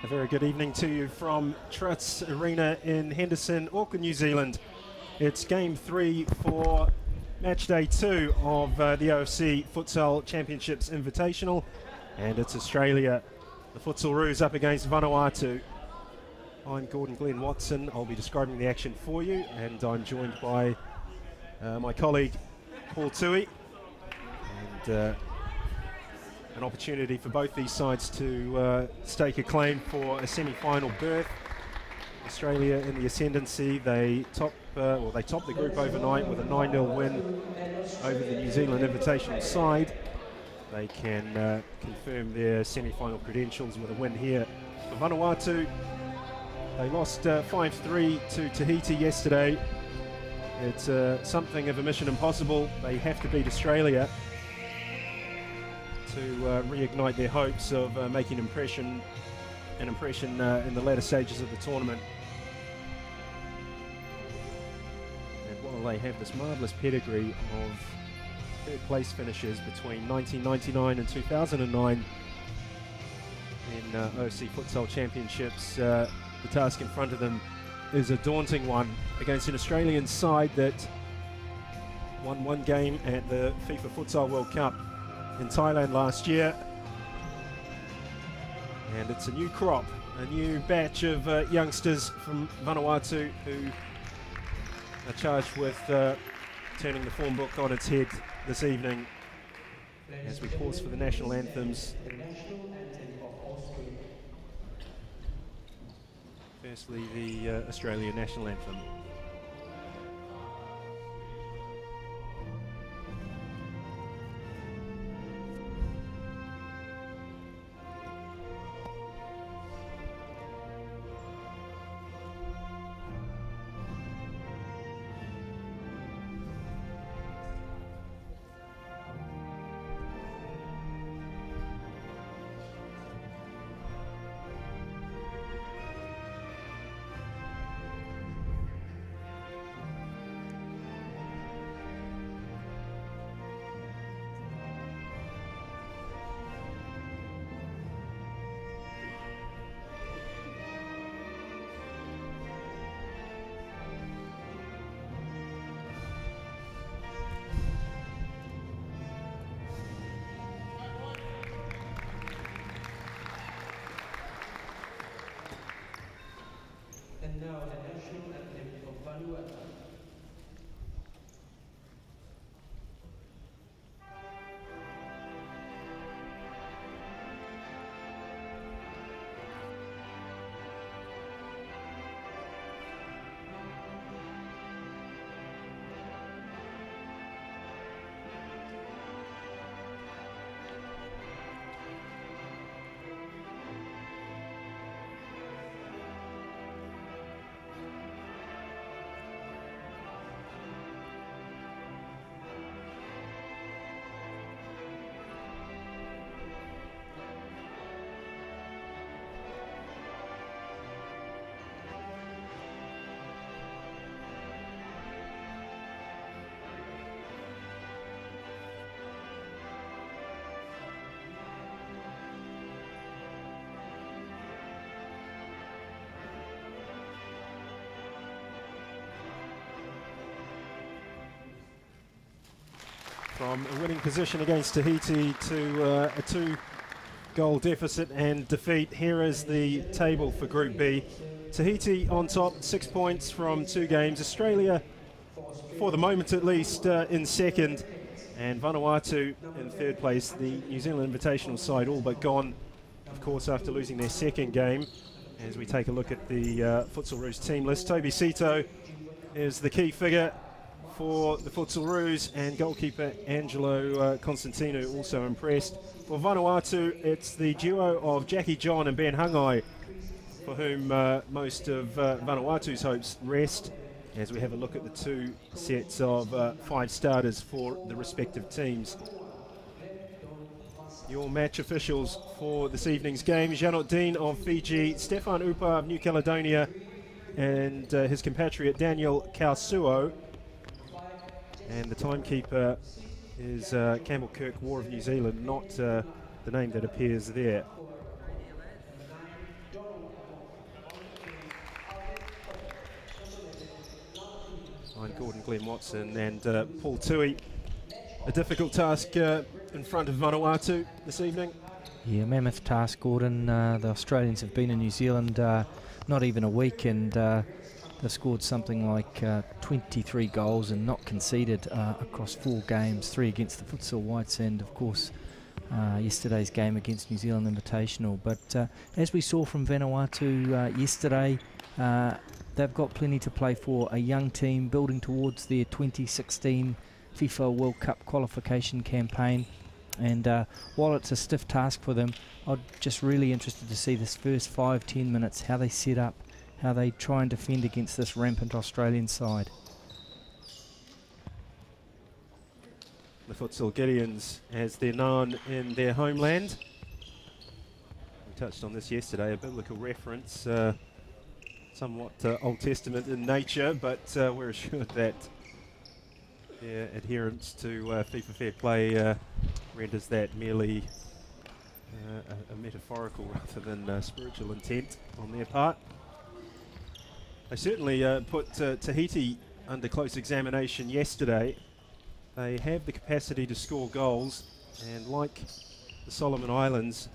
A very good evening to you from Truss Arena in Henderson, Auckland, New Zealand. It's game 3 for match day 2 of the OFC Futsal Championships Invitational, and it's Australia, the Futsal Roos, up against Vanuatu. I'm Gordon Glenn Watson. I'll be describing the action for you, and I'm joined by my colleague Paul Tui, and an opportunity for both these sides to stake a claim for a semi-final berth. Australia in the ascendancy. They topped the group overnight with a 9-0 win over the New Zealand Invitational side. They can confirm their semi-final credentials with a win here. For Vanuatu, they lost 5-3 to Tahiti yesterday. It's something of a mission impossible. They have to beat Australia to reignite their hopes of making an impression in the latter stages of the tournament. And while they have this marvellous pedigree of third place finishes between 1999 and 2009 in OFC Futsal Championships, the task in front of them is a daunting one against an Australian side that won one game at the FIFA Futsal World Cup in Thailand last year. And it's a new crop, a new batch of youngsters from Vanuatu who are charged with turning the form book on its head this evening as we pause for the national anthems. Firstly, the Australian national anthem. And now the national anthem of Vanuatu. From a winning position against Tahiti to a 2-goal deficit and defeat, here is the table for Group B. Tahiti on top, 6 points from 2 games. Australia, for the moment at least, in second. And Vanuatu in third place. The New Zealand Invitational side all but gone, of course, after losing their second game. As we take a look at the Futsal Roos team list, Toby Sito is the key figure for the Futsal Roos, and goalkeeper Angelo Constantino also impressed. For Vanuatu, it's the duo of Jackie John and Ben Hangai, for whom most of Vanuatu's hopes rest, as we have a look at the 2 sets of 5 starters for the respective teams. Your match officials for this evening's game: Janot Dean of Fiji, Stefan Upa of New Caledonia, and his compatriot Daniel Kausuo. And the timekeeper is Campbell Kirk War of New Zealand, not the name that appears there. behind Gordon, Glenn Watson and Paul Tui. A difficult task in front of Vanuatu this evening. Yeah, mammoth task, Gordon. The Australians have been in New Zealand not even a week, and they've scored something like 23 goals and not conceded across 4 games, 3 against the Futsal Whites and, of course, yesterday's game against New Zealand Invitational. But as we saw from Vanuatu yesterday, they've got plenty to play for. A young team building towards their 2016 FIFA World Cup qualification campaign. And while it's a stiff task for them, I'm just really interested to see this first 5-10 minutes, how they set up, how they try and defend against this rampant Australian side. The Futsal Gideons, as they're known in their homeland. We touched on this yesterday, a biblical reference, somewhat Old Testament in nature, but we're assured that their adherence to FIFA Fair Play renders that merely a metaphorical rather than spiritual intent on their part. They certainly put Tahiti under close examination yesterday. They have the capacity to score goals, and like the Solomon Islands,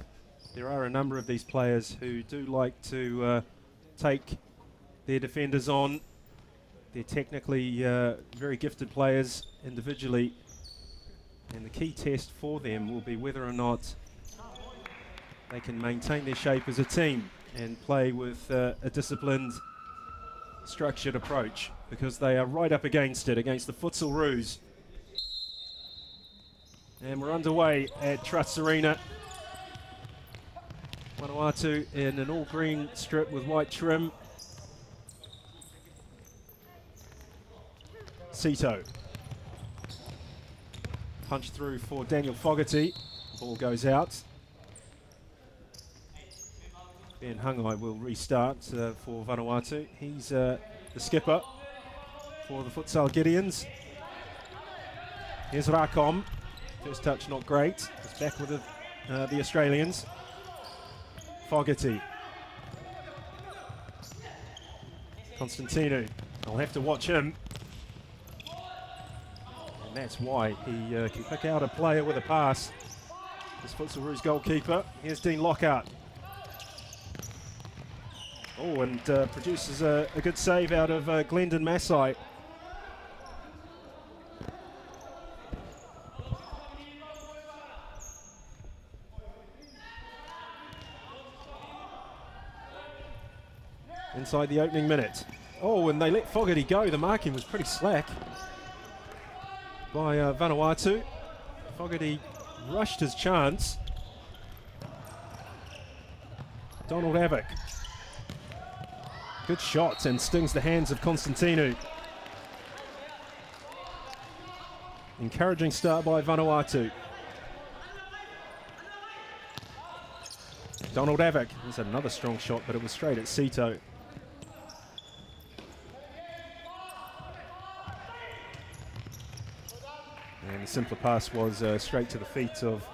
there are a number of these players who do like to take their defenders on. They're technically very gifted players individually, and the key test for them will be whether or not they can maintain their shape as a team and play with a disciplined, structured approach, because they are right up against it, against the Futsal Roos. And we're underway at Trust Arena. Vanuatu in an all-green strip with white trim. Sito. Punch through for Daniel Fogarty. Ball goes out. Ben Hangai will restart for Vanuatu. He's the skipper for the Futsal Gideons. Here's Rakom. First touch not great. It's back with the Australians. Fogarty. Constantino. I'll have to watch him. And that's why he can pick out a player with a pass. This Futsal Roos goalkeeper. Here's Dean Lockhart. Oh, and produces a good save out of Glendon Massai. Inside the opening minute. Oh, and they let Fogarty go. The marking was pretty slack by Vanuatu. Fogarty rushed his chance. Donald Avick. Good shot and stings the hands of Constantino. Encouraging start by Vanuatu. Donald Avick. There's another strong shot, but it was straight at Sito. And the simpler pass was straight to the feet of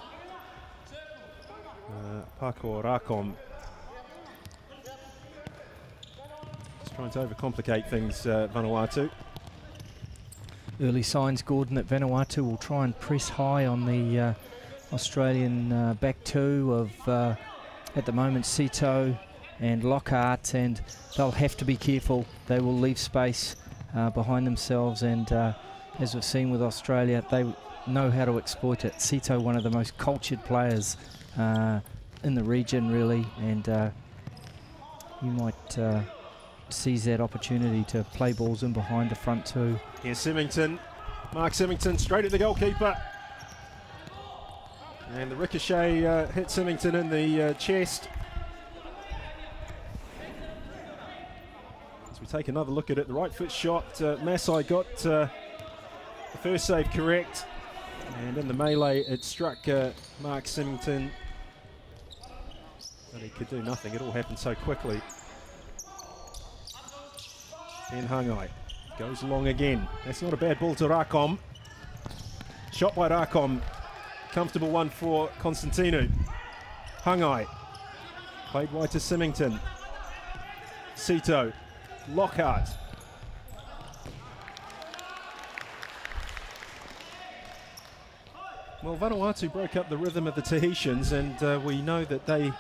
Paco Rakom. Just trying to overcomplicate things, Vanuatu. Early signs, Gordon, that Vanuatu will try and press high on the Australian back two of, at the moment, Sito and Lockhart, and they'll have to be careful. They will leave space behind themselves, and as we've seen with Australia, they know how to exploit it. Sito, one of the most cultured players in the region, really, and you might seize that opportunity to play balls in behind the front two. Here's Symington. Mark Symington straight at the goalkeeper. And the ricochet hit Symington in the chest. As we take another look at it, the right foot shot, Massai got the first save correct, and in the melee it struck Mark Symington, but he could do nothing. It all happened so quickly. Ben Hangai goes long again. That's not a bad ball to Rakom. Shot by Rakom. Comfortable one for Constantino. Hangai. Played wide to Symington. Sito. Lockhart. Well, Vanuatu broke up the rhythm of the Tahitians, and we know that they,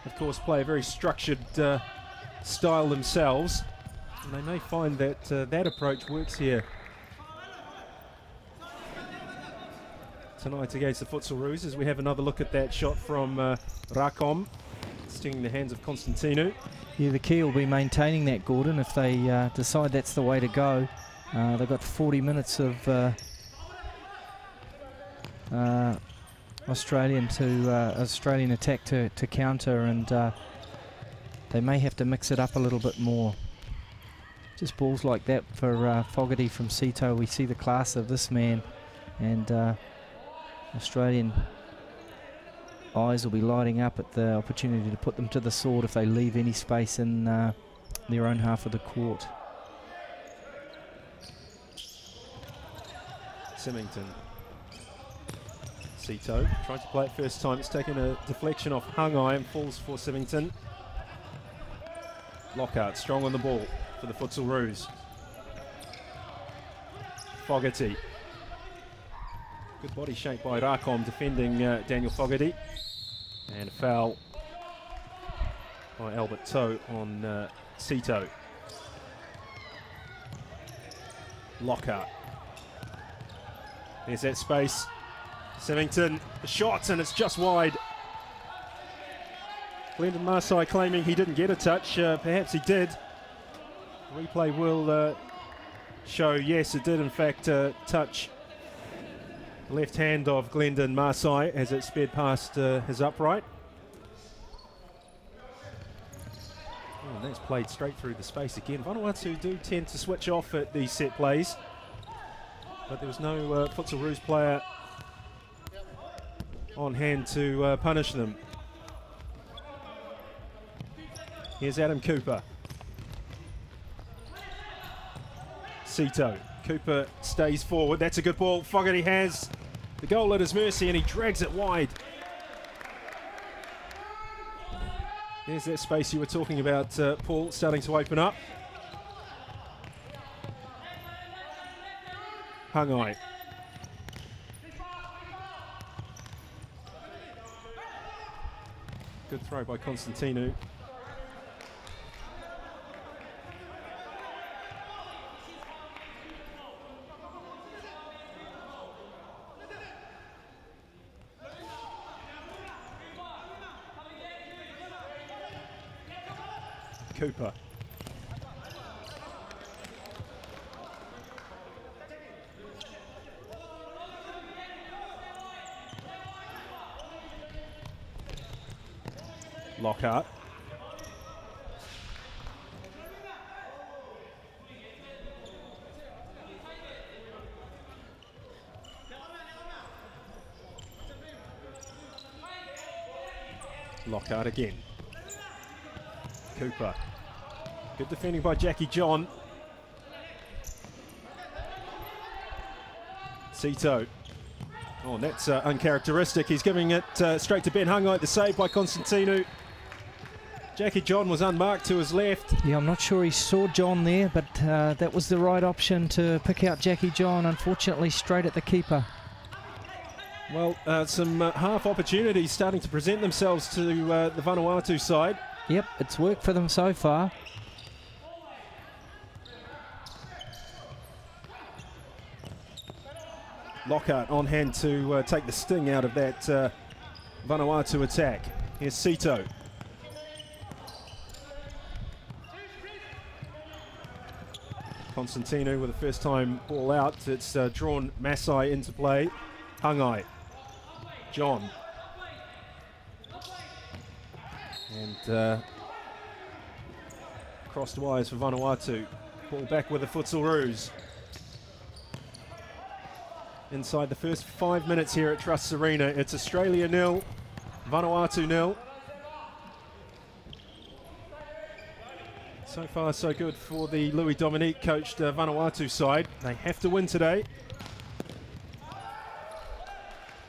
of course, play a very structured style themselves. And they may find that that approach works here tonight against the Futsal Roos, as we have another look at that shot from Rakom, stinging the hands of Constantinu. Yeah, the key will be maintaining that, Gordon, if they decide that's the way to go. They've got 40 minutes of Australian attack to counter, and they may have to mix it up a little bit more. Just balls like that for Fogarty from Sito. We see the class of this man, and Australian eyes will be lighting up at the opportunity to put them to the sword if they leave any space in their own half of the court. Symington. Sito trying to play it first time. It's taken a deflection off Hangai and falls for Symington. Lockhart strong on the ball for the Futsal Roos. Fogarty. Good body shape by Rakom defending Daniel Fogarty. And a foul by Albert Toe on Sito. Lockhart. There's that space. Symington, the shot, and it's just wide. Glendon Marsai claiming he didn't get a touch. Perhaps he did. Replay will show, yes, it did in fact touch the left hand of Glendon Marsai as it sped past his upright. Oh, and that's played straight through the space again. Vanuatu do tend to switch off at these set plays, but there was no Futsal Roos player on hand to punish them. Here's Adam Cooper. Sito. Cooper stays forward. That's a good ball. Fogarty has the goal at his mercy, and he drags it wide. There's that space you were talking about, Paul, starting to open up. Hangai. Good throw by Constantinu. Cooper. Lockhart. Lockhart again. Cooper. Good defending by Jackie John. Sito. Oh, and that's uncharacteristic. He's giving it straight to Ben Hangai. The save by Constantinu. Jackie John was unmarked to his left. Yeah, I'm not sure he saw John there, but that was the right option to pick out Jackie John. Unfortunately, straight at the keeper. Well, some half opportunities starting to present themselves to the Vanuatu side. Yep, it's worked for them so far. Lockhart on hand to take the sting out of that Vanuatu attack. Here's Sito. Constantinu with the first time ball out. It's drawn Masai into play. Hangai. John. And crossed wires for Vanuatu. Ball back with the Futsal Roos. Inside the first 5 minutes here at Trust Arena, it's Australia 0, Vanuatu 0. So far so good for the Louis Dominique coached Vanuatu side. They have to win today.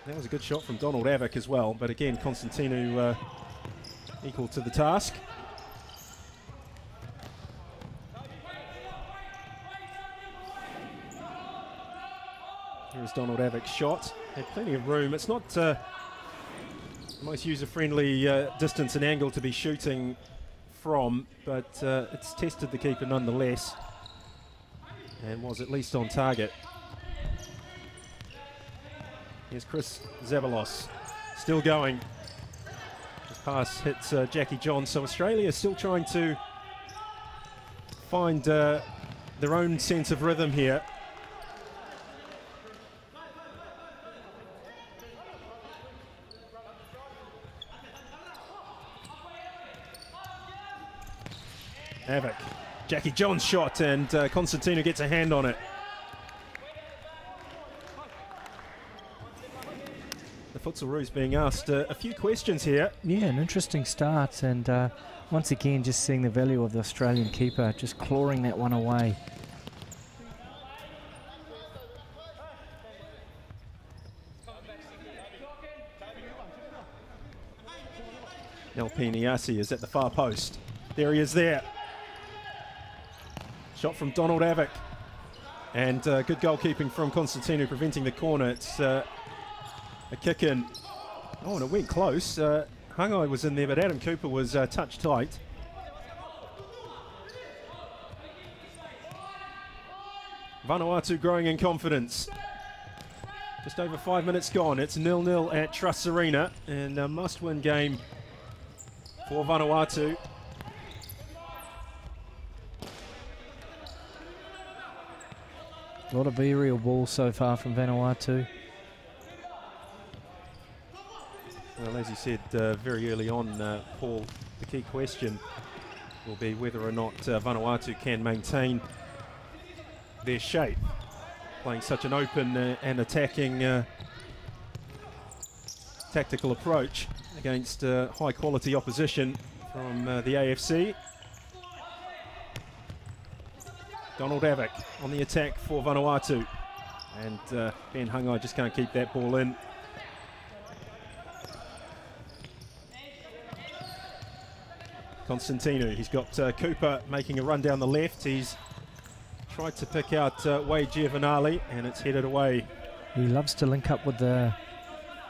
That was a good shot from Donald Avick as well, but again Constantinu equal to the task. Here's Donald Avick's shot. Had plenty of room. It's not the most user-friendly distance and angle to be shooting from, but it's tested the keeper nonetheless and was at least on target. Here's Chris Zabalos, still going. His pass hits Jackie John, so Australia is still trying to find their own sense of rhythm here. Havoc. Jackie John's shot, and Constantino gets a hand on it. The Futsalroos being asked a few questions here. Yeah, an interesting start, and once again just seeing the value of the Australian keeper, just clawing that one away. Nelpini is at the far post. There he is there. Shot from Donald Havoc. And good goalkeeping from Constantino preventing the corner. It's a kick in. Oh, and it went close. Hangai was in there, but Adam Cooper was touch tight. Vanuatu growing in confidence. Just over 5 minutes gone. It's 0-0 at Trust Arena, and a must-win game for Vanuatu. A lot of aerial balls so far from Vanuatu. Well, as you said very early on, Paul, the key question will be whether or not Vanuatu can maintain their shape, playing such an open and attacking tactical approach against high-quality opposition from the AFC. Donald Havoc on the attack for Vanuatu, and Ben Hangai just can't keep that ball in. Constantino, he's got Cooper making a run down the left. He's tried to pick out Wade Giovanali, and it's headed away. He loves to link up with the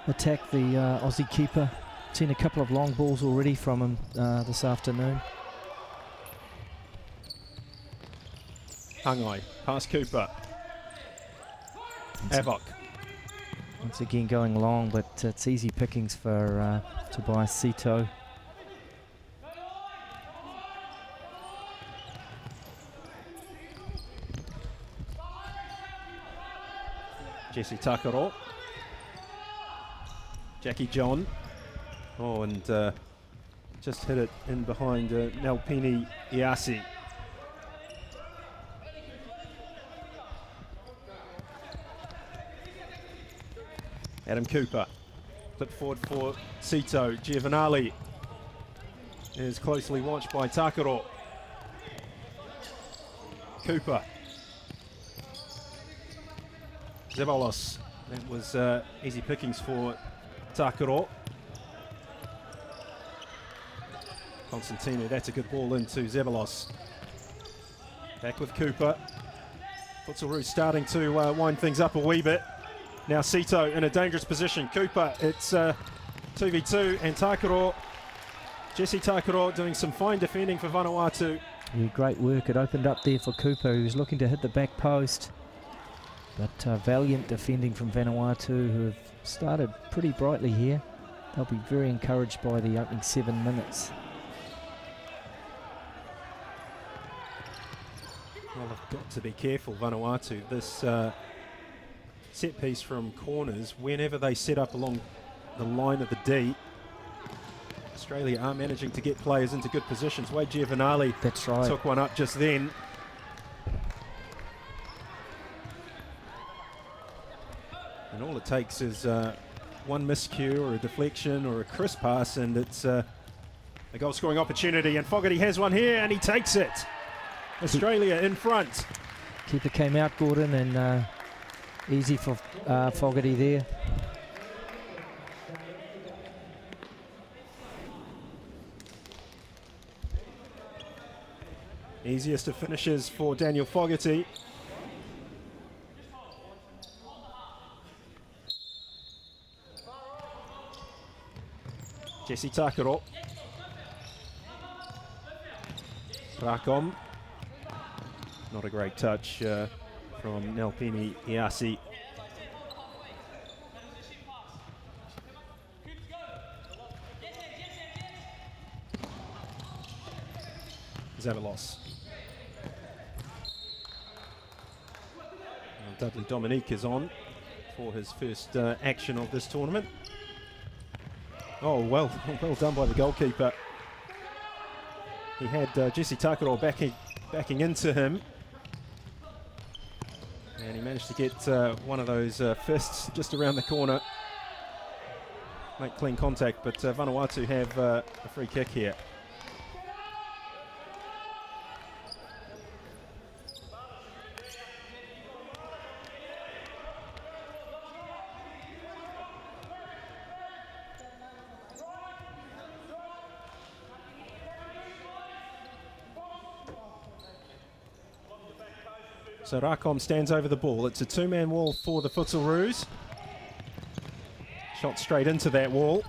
attack, the Aussie keeper. Seen a couple of long balls already from him this afternoon. Hangai, past Cooper. Havoc. Once again going long, but it's easy pickings for Tobias Sito. Jesse Takaro. Jackie John. Oh, and just hit it in behind Nelpini Iasi. Adam Cooper. Flip forward for Sito. Giovanali is closely watched by Takaro. Cooper. Zabalos. That was easy pickings for Takaro. Constantino, that's a good ball into Zabalos. Back with Cooper. Futsalroos starting to wind things up a wee bit. Now Sito in a dangerous position. Cooper, it's 2v2, and Takaro, Jesse Takaro doing some fine defending for Vanuatu. Yeah, great work. It opened up there for Cooper, who was looking to hit the back post. But valiant defending from Vanuatu, who have started pretty brightly here. They'll be very encouraged by the opening 7 minutes. Well, I've got to be careful, Vanuatu. This set piece from corners, whenever they set up along the line of the D, Australia are managing to get players into good positions. Wade Giovanali, that's right, took one up just then. And all it takes is one miscue or a deflection or a crisp pass, and it's a goal scoring opportunity. And Fogarty has one here, and he takes it. Australia in front. Keeper came out, Gordon, and easy for Fogarty there. Easiest of finishes for Daniel Fogarty. Jesse Takaro. Rakom. Not a great touch from Nelpini Iasi. Zavalos. Dudley Dominique is on for his first action of this tournament. Oh, well done by the goalkeeper. He had Jesse Takaro backing into him. And he managed to get one of those fists just around the corner. Make clean contact, but Vanuatu have a free kick here. So Rakom stands over the ball. It's a two-man wall for the Futsal Roos. Shot straight into that wall.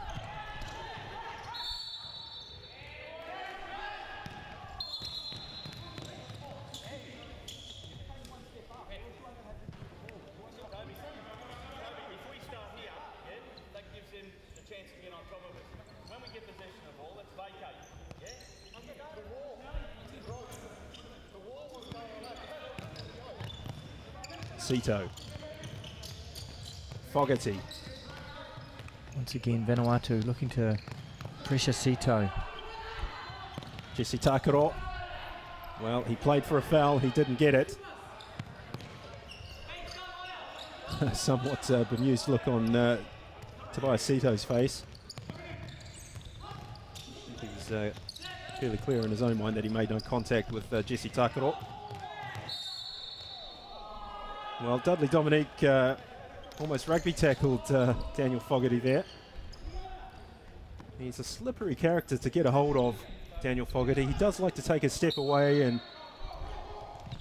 Sito. Fogarty. Once again, Vanuatu looking to pressure Sito. Jesse Takaro. Well, he played for a foul. He didn't get it. Somewhat bemused look on Tobias Sito's face. I think he was fairly clear in his own mind that he made no contact with Jesse Takaro. Well, Dudley Dominique almost rugby tackled Daniel Fogarty there. He's a slippery character to get a hold of, Daniel Fogarty. He does like to take a step away and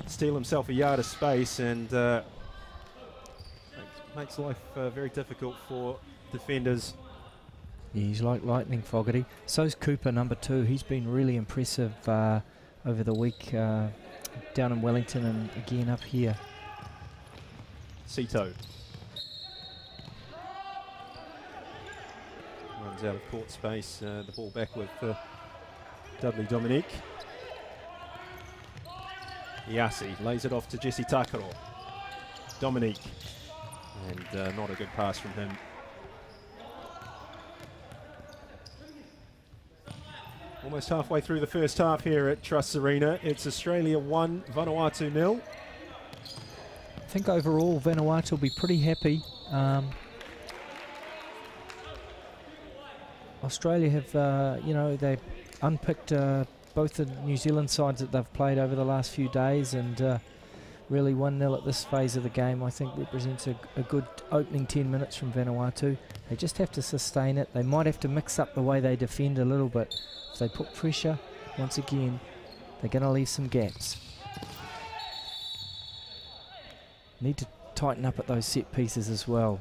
steal himself a yard of space, and makes life very difficult for defenders. Yeah, he's like lightning, Fogarty. So's Cooper, number 2. He's been really impressive over the week down in Wellington and again up here. Sito runs out of court space, the ball back with Dudley Dominique. Iasi lays it off to Jesse Takaro. Dominique, and not a good pass from him. Almost halfway through the first half here at Truss Arena. It's Australia 1, Vanuatu 0. I think overall Vanuatu will be pretty happy. Australia have, you know, they unpicked both the New Zealand sides that they've played over the last few days, and really 1-0 at this phase of the game I think represents a good opening 10 minutes from Vanuatu. They just have to sustain it. They might have to mix up the way they defend a little bit. If they put pressure, once again, they're going to leave some gaps. Need to tighten up at those set pieces as well.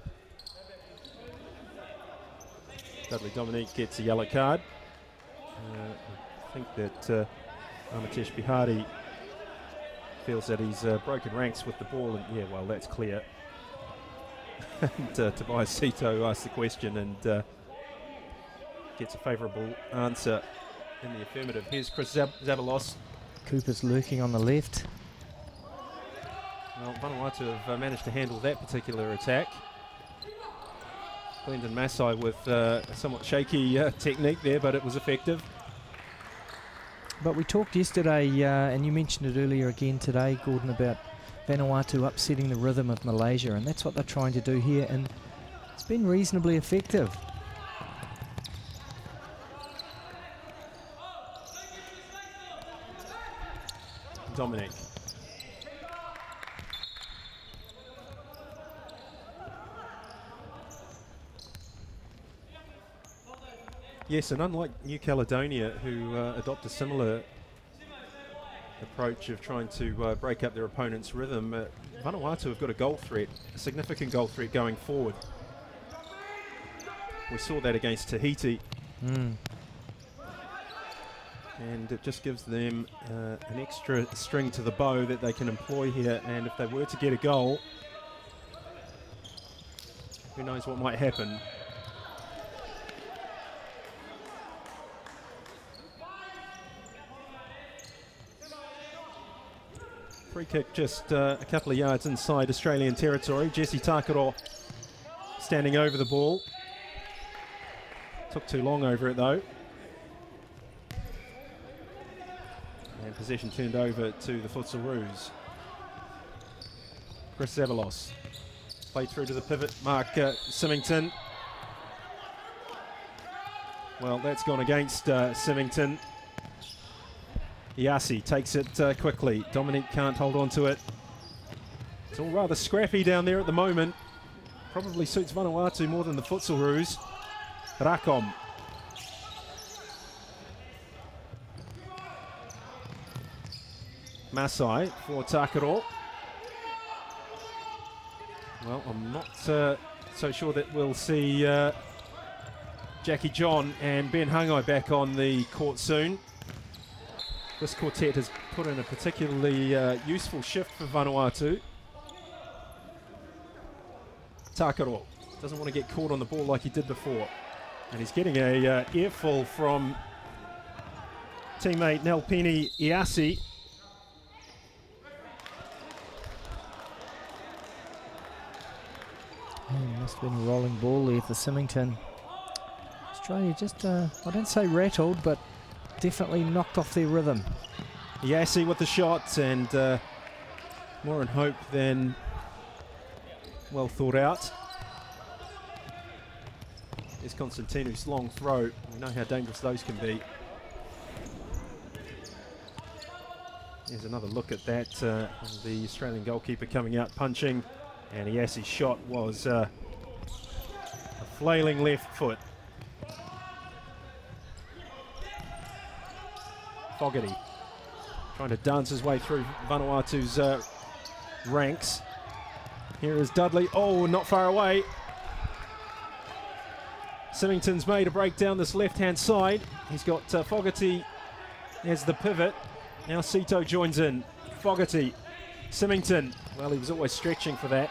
Dudley Dominique gets a yellow card. I think that Amatesh Bihari feels that he's broken ranks with the ball, and yeah, well, that's clear. And Tobias Sito asks the question and gets a favourable answer in the affirmative. Here's Chris Zavalos. Cooper's lurking on the left. Well, Vanuatu have managed to handle that particular attack. Glendon Masai with a somewhat shaky technique there, but it was effective. But we talked yesterday, and you mentioned it earlier again today, Gordon, about Vanuatu upsetting the rhythm of Malaysia, and that's what they're trying to do here, and it's been reasonably effective. Dominic. Yes, and unlike New Caledonia, who adopt a similar approach of trying to break up their opponent's rhythm, Vanuatu have got a goal threat, a significant goal threat going forward. We saw that against Tahiti And it just gives them an extra string to the bow that they can employ here. And if they were to get a goal, who knows what might happen. Free kick just a couple of yards inside Australian territory. Jesse Takaro standing over the ball. Took too long over it though. And possession turned over to the Futsalroos. Chris Zavalos played through to the pivot, Mark Symington. Well, that's gone against Symington. Iasi takes it quickly. Dominique can't hold on to it. It's all rather scrappy down there at the moment. Probably suits Vanuatu more than the Futsalroos. Rakom. Masai for Takaro. Well, I'm not so sure that we'll see Jackie John and Ben Hangai back on the court soon. This quartet has put in a particularly useful shift for Vanuatu. Takaro doesn't want to get caught on the ball like he did before. And he's getting a earful from teammate Nelpini Iasi. Must have been a rolling ball there for Symington. Australia just, I don't say rattled, but definitely knocked off their rhythm. Iasi with the shot, and more in hope than well thought out. There's Constantinu's long throw. We know how dangerous those can be. There's another look at that. The Australian goalkeeper coming out punching, and Iasi's shot was a flailing left foot. Fogarty trying to dance his way through Vanuatu's ranks. Here is Dudley. Oh, not far away. Symington's made a break down this left-hand side. He's got Fogarty as the pivot. Now Sito joins in. Fogarty. Symington. Well, he was always stretching for that.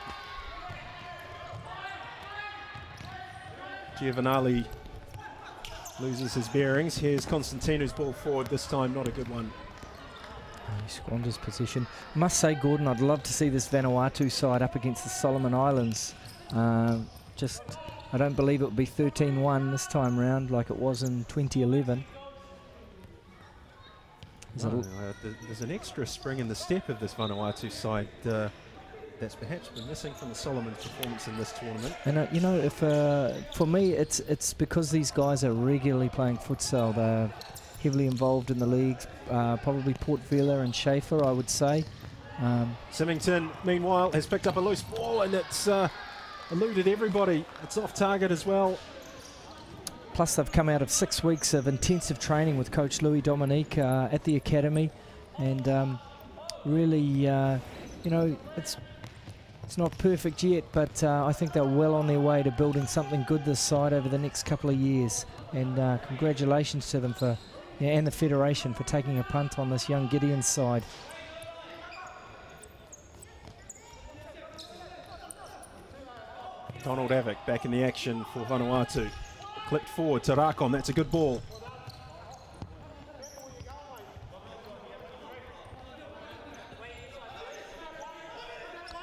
Giovanali loses his bearings. Here's Constantinu's ball forward, this time not a good one. He squanders position. Must say, Gordon, I'd love to see this Vanuatu side up against the Solomon Islands. I don't believe it would be 13-1 this time round like it was in 2011. There's an extra spring in the step of this Vanuatu side that's perhaps been missing from the Solomons' performance in this tournament. And you know, if for me, it's because these guys are regularly playing futsal. They're heavily involved in the leagues. Probably Port Vila and Schaefer, I would say. Symington, meanwhile, has picked up a loose ball, and it's eluded everybody. It's off target as well. Plus, they've come out of 6 weeks of intensive training with Coach Louis Dominique at the academy, and really, you know, it's not perfect yet, but I think they're well on their way to building something good this side over the next couple of years. And congratulations to them for, and the Federation for taking a punt on this young Gideon's side. Donald Avic back in the action for Vanuatu. Clipped forward to Rakom, that's a good ball.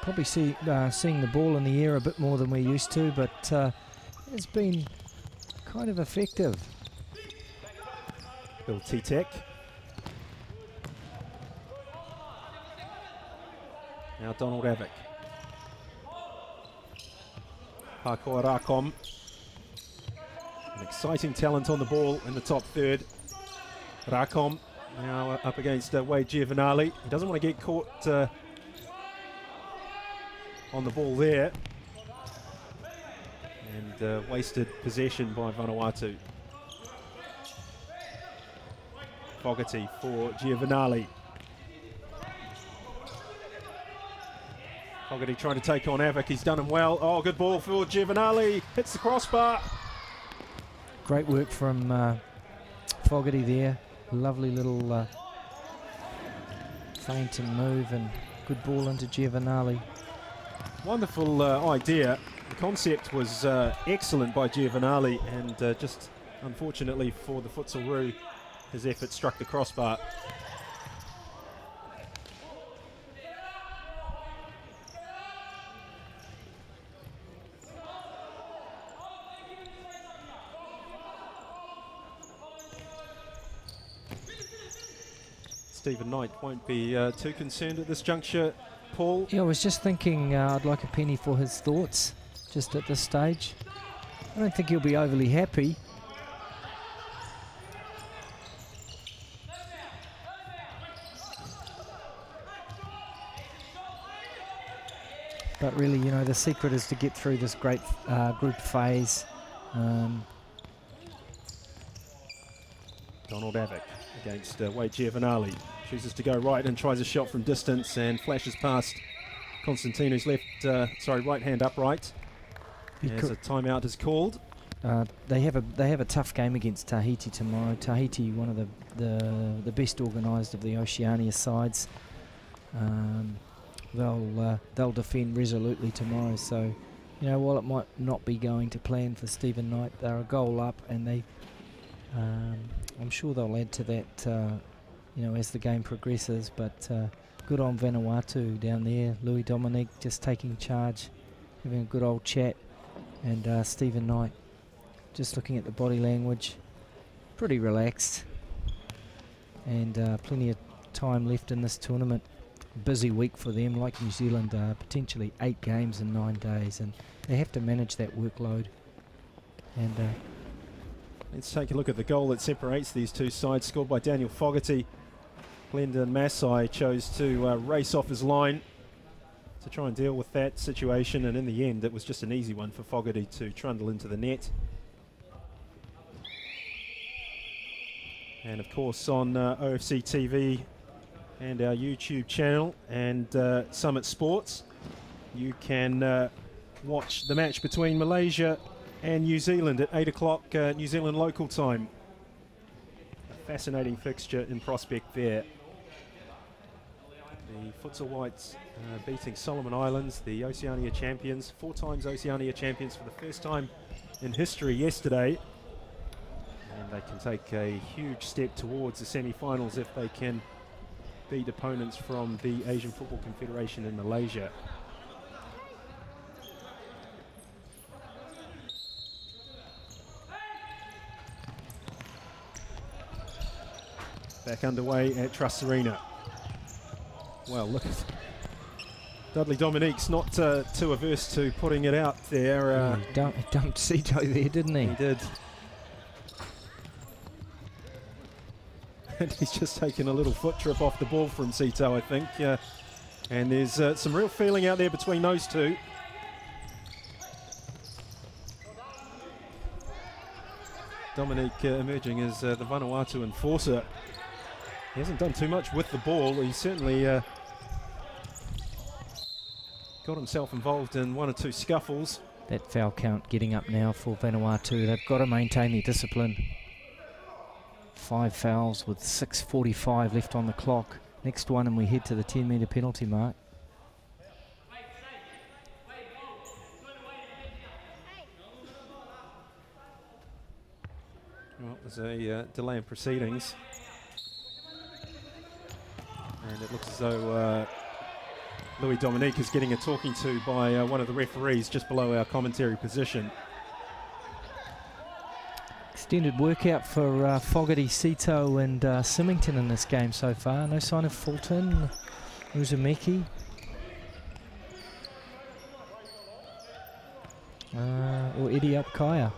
Probably seeing the ball in the air a bit more than we're used to, but it's been kind of effective. Bill T-Tech. Now Donald Avic. Pakoa Rakom. An exciting talent on the ball in the top third. Rakom now up against Wade Giovanali. He doesn't want to get caught on the ball there. And wasted possession by Vanuatu. Fogarty for Giovanali. Fogarty trying to take on Avic. He's done him well. Oh, good ball for Giovanali. Hits the crossbar. Great work from Fogarty there. Lovely little feint and move, and good ball into Giovanali. Wonderful idea. The concept was excellent by Giovanali, and just unfortunately for the Futsalroo, his effort struck the crossbar. Stephen Knight won't be too concerned at this juncture, Paul. Yeah, I was just thinking I'd like a penny for his thoughts just at this stage. I don't think he'll be overly happy. But really, you know, the secret is to get through this great group phase. Donald Avick against Wade Giovanali. Chooses to go right and tries a shot from distance and flashes past Constantino's right hand upright. As a timeout is called. They have a tough game against Tahiti tomorrow. Tahiti, one of the best organised of the Oceania sides. They'll defend resolutely tomorrow. So, you know, while it might not be going to plan for Stephen Knight, they're a goal up, and they, I'm sure they'll add to that, you know, as the game progresses. But good on Vanuatu down there. Louis Dominique just taking charge, having a good old chat, and Stephen Knight just looking at the body language, pretty relaxed, and plenty of time left in this tournament. Busy week for them, like New Zealand, potentially 8 games in 9 days, and they have to manage that workload. And let's take a look at the goal that separates these two sides, scored by Daniel Fogarty. Glendon Masai chose to race off his line to try and deal with that situation, and in the end it was just an easy one for Fogarty to trundle into the net. And of course on OFC TV and our YouTube channel and Summit Sports, you can watch the match between Malaysia and New Zealand at 8 o'clock New Zealand local time. A fascinating fixture in prospect there. The Futsal Whites beating Solomon Islands, the Oceania champions, 4 times Oceania champions for the first time in history yesterday. And they can take a huge step towards the semi-finals if they can beat opponents from the Asian Football Confederation in Malaysia. Back underway at Trust Arena. Well, look at Dudley Dominique's not too averse to putting it out there. He dumped Sito there, didn't he? He did. And he's just taken a little foot trip off the ball from Sito, I think. And there's some real feeling out there between those two. Dominique emerging as the Vanuatu enforcer. He hasn't done too much with the ball. He certainly got himself involved in 1 or 2 scuffles. That foul count getting up now for Vanuatu. They've got to maintain their discipline. 5 fouls with 6:45 left on the clock. Next one and we head to the 10-metre penalty mark. Well, there's a delay in proceedings. And it looks as though Louis Dominique is getting a talking to by one of the referees just below our commentary position. Extended workout for Fogarty, Sito and Symington in this game so far. No sign of Fulton, Uzumeki. Or Eddie Upkaya.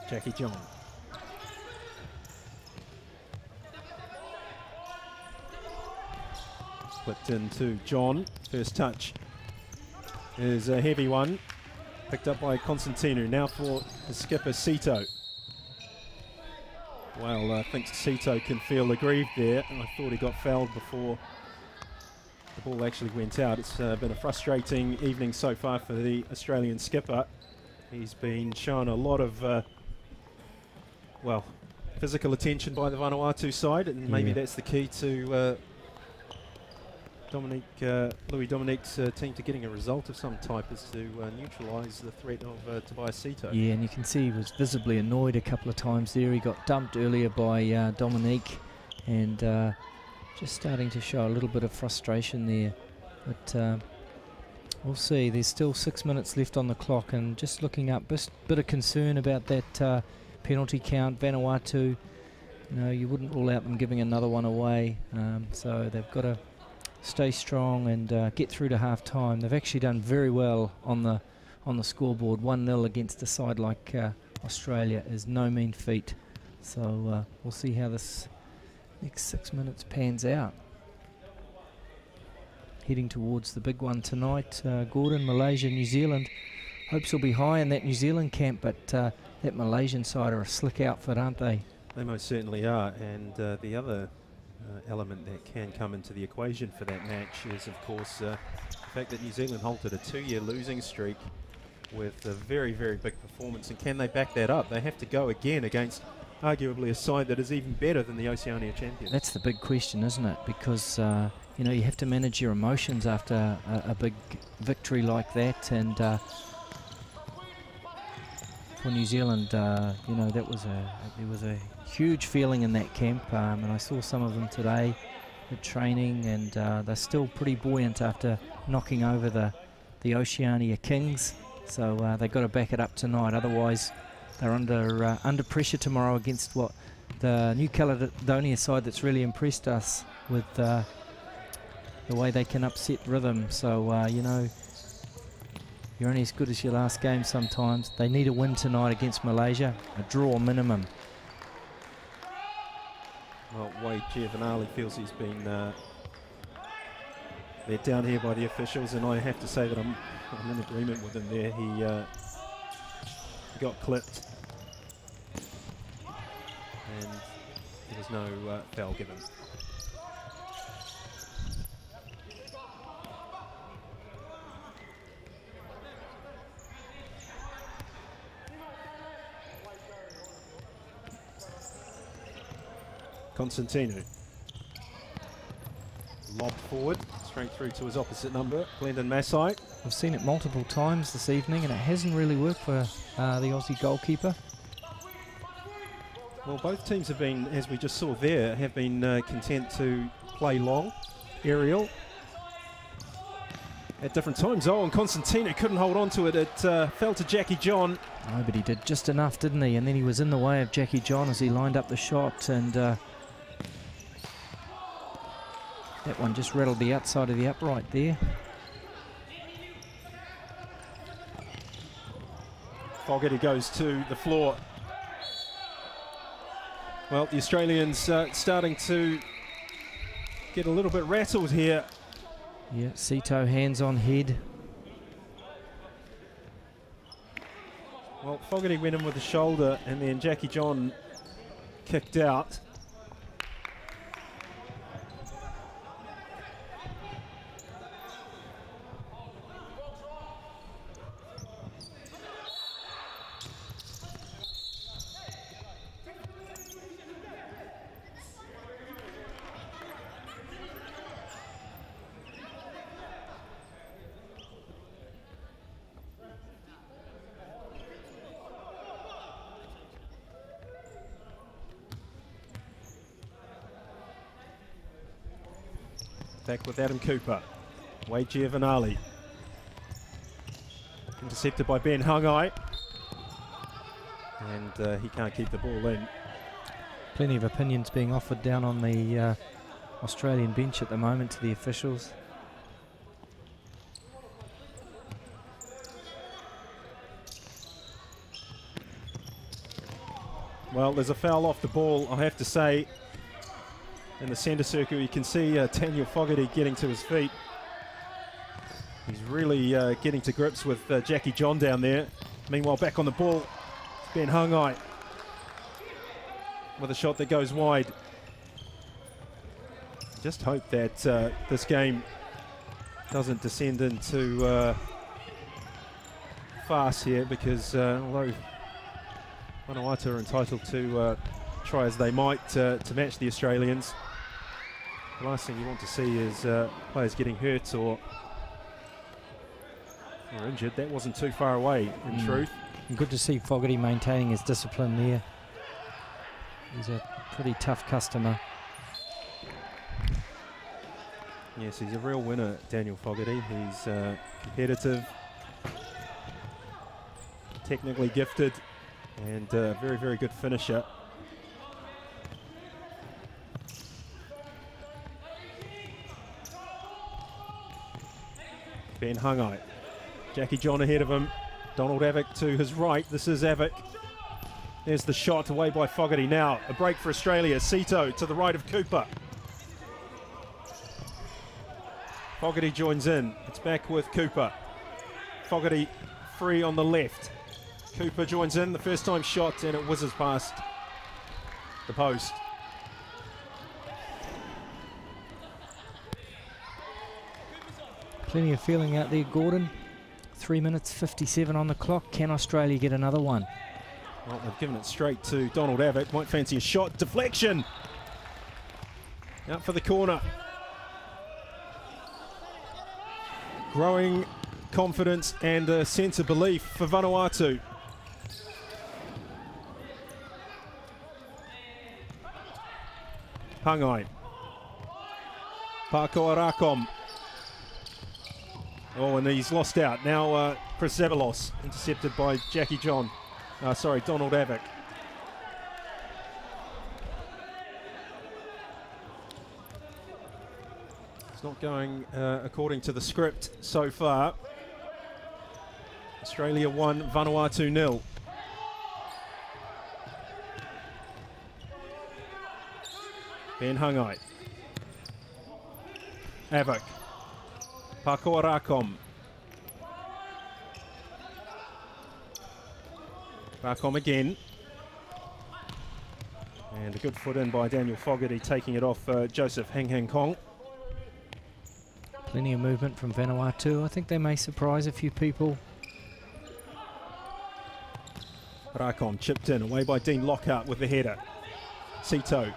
Jackie John. Flipped into John. First touch is a heavy one. Picked up by Constantino. Now for the skipper, Sito. Well, I think Sito can feel aggrieved there. I thought he got fouled before the ball actually went out. It's been a frustrating evening so far for the Australian skipper. He's been shown a lot of, well, physical attention by the Vanuatu side, and maybe that's the key to Louis Dominique's team to getting a result of some type, is to neutralise the threat of Tobias Sito. Yeah, and you can see he was visibly annoyed a couple of times there. He got dumped earlier by Dominique, and just starting to show a little bit of frustration there. But we'll see. There's still 6 minutes left on the clock, and just looking up, bit of concern about that penalty count. Vanuatu, you wouldn't rule out them giving another one away, so they've got to stay strong and get through to half time. They've actually done very well on the scoreboard. 1-0 against a side like Australia is no mean feat. So we'll see how this next 6 minutes pans out. Heading towards the big one tonight, Gordon, Malaysia, New Zealand. Hopes will be high in that New Zealand camp, but that Malaysian side are a slick outfit, aren't they? They most certainly are, and the other element that can come into the equation for that match is, of course, the fact that New Zealand halted a 2-year losing streak with a very, very big performance. And can they back that up? They have to go again against arguably a side that is even better than the Oceania champions. That's the big question, isn't it? Because you have to manage your emotions after a big victory like that, and for New Zealand, there was a huge feeling in that camp, and I saw some of them today at training, and they're still pretty buoyant after knocking over the Oceania Kings. So they've got to back it up tonight, otherwise they're under pressure tomorrow against what the New Caledonia side that's really impressed us with the way they can upset rhythm. So you're only as good as your last game sometimes. They need a win tonight against Malaysia, a draw minimum. Well, Wade Giovanali feels he's been let down here by the officials, and I have to say that I'm in agreement with him there. He got clipped, and there was no foul given. Constantino. Lob forward, straight through to his opposite number, Glendon Massai. I've seen it multiple times this evening, and it hasn't really worked for the Aussie goalkeeper. Well, both teams have been, as we just saw there, have been content to play long, aerial, at different times. Oh, and Constantino couldn't hold on to it. It fell to Jackie John. No, but he did just enough, didn't he? And then he was in the way of Jackie John as he lined up the shot, and that one just rattled the outside of the upright there. Fogarty goes to the floor. Well, the Australians starting to get a little bit rattled here. Yeah, Sito hands on head. Well, Fogarty went in with the shoulder, and then Jackie John kicked out. Back with Adam Cooper. Wade Giovanali. Intercepted by Ben Hungai. And he can't keep the ball in. Plenty of opinions being offered down on the Australian bench at the moment to the officials. Well, there's a foul off the ball, I have to say. In the centre circle, you can see Daniel Fogarty getting to his feet. He's really getting to grips with Jackie John down there. Meanwhile, back on the ball, Ben Hungai with a shot that goes wide. Just hope that this game doesn't descend into fast here because although Vanuatu are entitled to try as they might to match the Australians, the last thing you want to see is players getting hurt or injured. That wasn't too far away, in truth. And good to see Fogarty maintaining his discipline there. He's a pretty tough customer. Yes, he's a real winner, Daniel Fogarty. He's competitive, technically gifted, and very, very good finisher. Ben Hungai. Jackie John ahead of him. Donald Avick to his right. This is Avick. There's the shot away by Fogarty. Now a break for Australia. Sito to the right of Cooper. Fogarty joins in. It's back with Cooper. Fogarty free on the left. Cooper joins in. The first time shot, and it whizzes past the post. Plenty of feeling out there, Gordon. 3 minutes 57 on the clock. Can Australia get another one? Well, they've given it straight to Donald Avick. Might fancy a shot. Deflection. Out for the corner. Growing confidence and a sense of belief for Vanuatu. Hungai. Pakoa Rakom. Oh, and he's lost out. Now Chris Zabalos intercepted by Jackie John. Donald Avick. It's not going according to the script so far. Australia 1, Vanuatu 0. Ben Hungai. Avick. Pakoa Rakom. Rakom again. And a good foot in by Daniel Fogarty, taking it off Joseph Hang Kong. Plenty of movement from Vanuatu. I think they may surprise a few people. Rakom chipped in, away by Dean Lockhart with the header. Sito.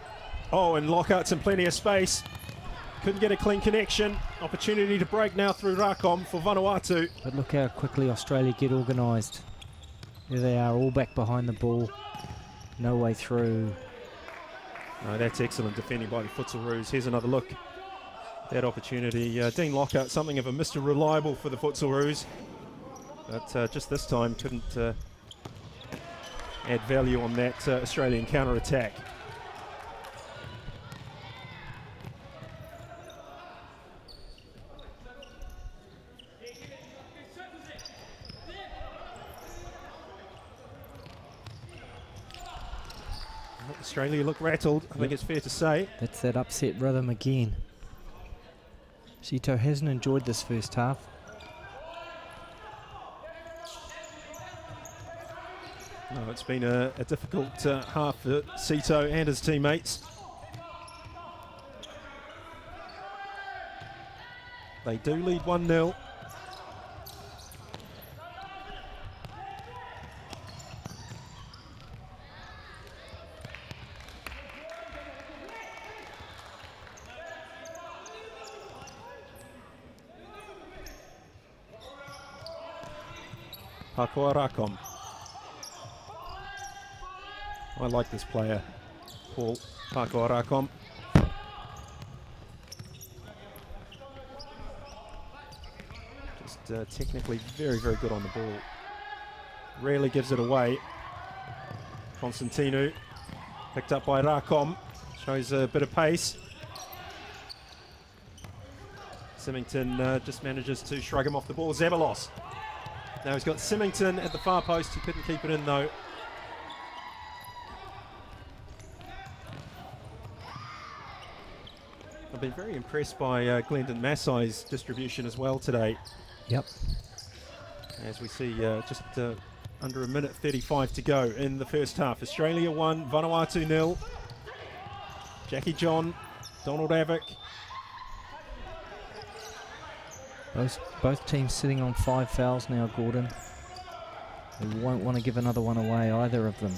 Oh, and Lockhart's in plenty of space. Couldn't get a clean connection. Opportunity to break now through Rakom for Vanuatu. But look how quickly Australia get organised. There they are, all back behind the ball. No way through. No, that's excellent defending by the Futsalroos. Here's another look. That opportunity. Dean Lockhart, something of a Mr. Reliable for the Futsalroos. But just this time couldn't add value on that Australian counter-attack. Australia look rattled, I think it's fair to say. That's that upset rhythm again. Sito hasn't enjoyed this first half. No, it's been a difficult half for Sito and his teammates. They do lead 1-0. Pakoa Rakom. I like this player, Paul Pakoa Rakom. Just technically very, very good on the ball. Rarely gives it away. Constantino picked up by Rakom. Shows a bit of pace. Symington just manages to shrug him off the ball. Zabalos. Now he's got Symington at the far post. He couldn't keep it in though. I've been very impressed by Glendon Massai's distribution as well today. Yep. As we see just under a minute 35 to go in the first half. Australia 1, Vanuatu 0. Jackie John, Donald Avick. Both teams sitting on 5 fouls now, Gordon. They won't want to give another one away, either of them.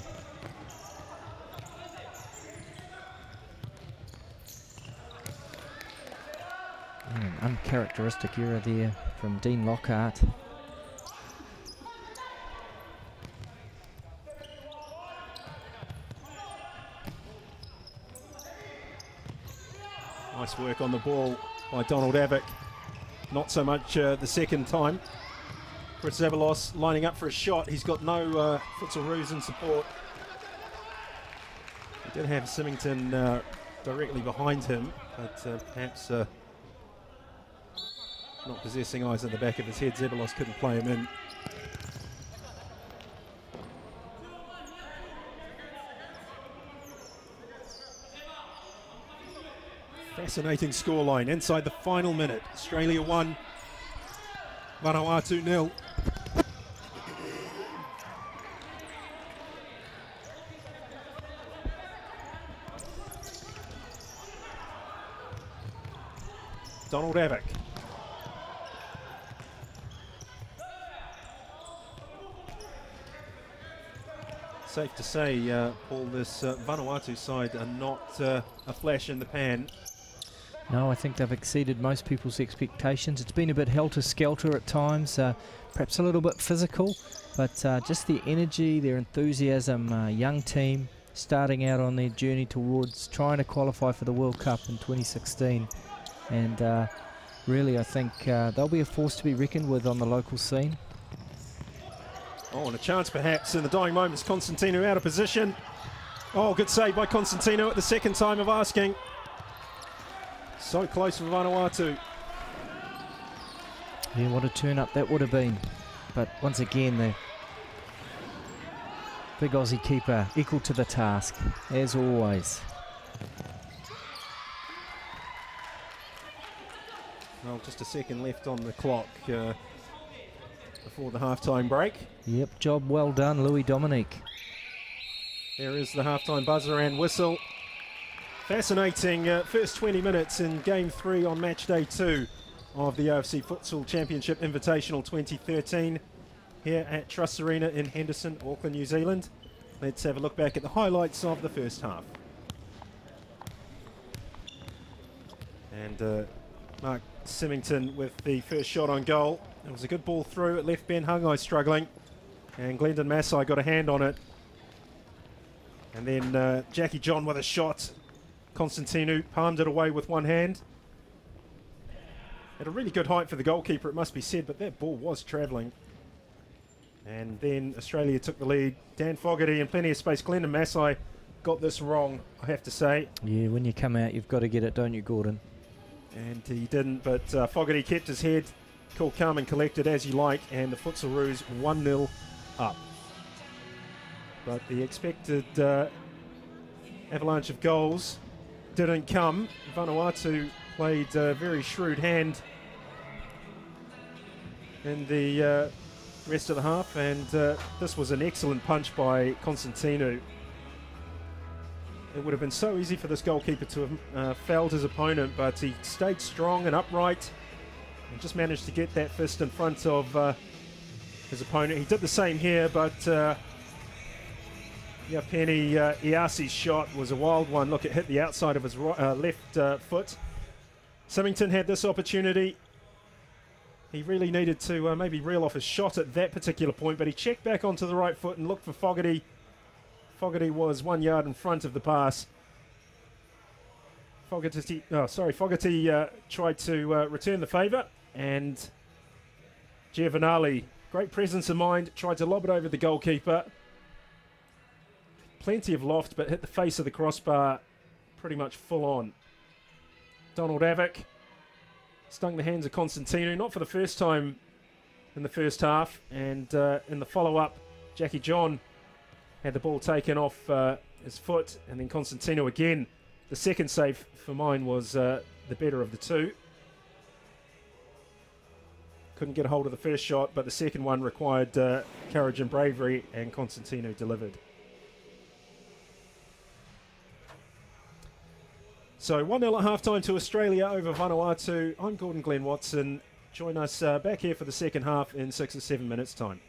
An uncharacteristic error there from Dean Lockhart. Nice work on the ball by Donald Avick. Not so much the second time. Chris Zabalos lining up for a shot. He's got no futsal ruse in support. He did have Symington directly behind him, but perhaps not possessing eyes in the back of his head, Zabalos couldn't play him in. Fascinating scoreline inside the final minute. Australia 1, Vanuatu 0. Donald Avick. Safe to say, Paul, this Vanuatu side are not a flash in the pan. No, I think they've exceeded most people's expectations. It's been a bit helter-skelter at times, perhaps a little bit physical, but just the energy, their enthusiasm, young team starting out on their journey towards trying to qualify for the World Cup in 2016. And really, I think they'll be a force to be reckoned with on the local scene. Oh, and a chance perhaps in the dying moments. Constantino out of position. Oh, good save by Constantino at the second time of asking. So close for Vanuatu. Yeah, what a turn-up that would have been. But once again, the big Aussie keeper equal to the task, as always. Well, just a second left on the clock before the half-time break. Yep, job well done, Louis Dominique. There is the half-time buzzer and whistle. Fascinating first 20 minutes in Game 3 on Match Day 2 of the OFC Futsal Championship Invitational 2013 here at Trust Arena in Henderson, Auckland, New Zealand. Let's have a look back at the highlights of the first half. And Mark Symington with the first shot on goal. It was a good ball through. At left, Ben Hungai struggling. And Glendon Massai got a hand on it. And then Jackie John with a shot. Constantino palmed it away with one hand. At a really good height for the goalkeeper, it must be said, but that ball was travelling. And then Australia took the lead. Dan Fogarty in plenty of space. Glendon Massai got this wrong, I have to say. Yeah, when you come out, you've got to get it, don't you, Gordon? And he didn't, but Fogarty kept his head cool, calm and collected as you like, and the Futsal Roos 1-0 up. But the expected avalanche of goals didn't come. Vanuatu played a very shrewd hand in the rest of the half, and this was an excellent punch by Constantino. It would have been so easy for this goalkeeper to have fouled his opponent, but he stayed strong and upright and just managed to get that fist in front of his opponent. He did the same here, but yeah, Penny Iasi's shot was a wild one. Look, it hit the outside of his left foot. Symington had this opportunity. He really needed to maybe reel off his shot at that particular point, but he checked back onto the right foot and looked for Fogarty. Fogarty was 1 yard in front of the pass. Fogarty tried to return the favour, and Giovanali, great presence of mind, tried to lob it over the goalkeeper. Plenty of loft, but hit the face of the crossbar pretty much full on. Donald Avick stung the hands of Constantino, not for the first time in the first half, and in the follow-up, Jackie John had the ball taken off his foot, and then Constantino again. The second save for mine was the better of the two. Couldn't get a hold of the first shot, but the second one required courage and bravery, and Constantino delivered. So 1-0 at halftime to Australia over Vanuatu. I'm Gordon Glenn Watson. Join us back here for the second half in 6 or 7 minutes' time.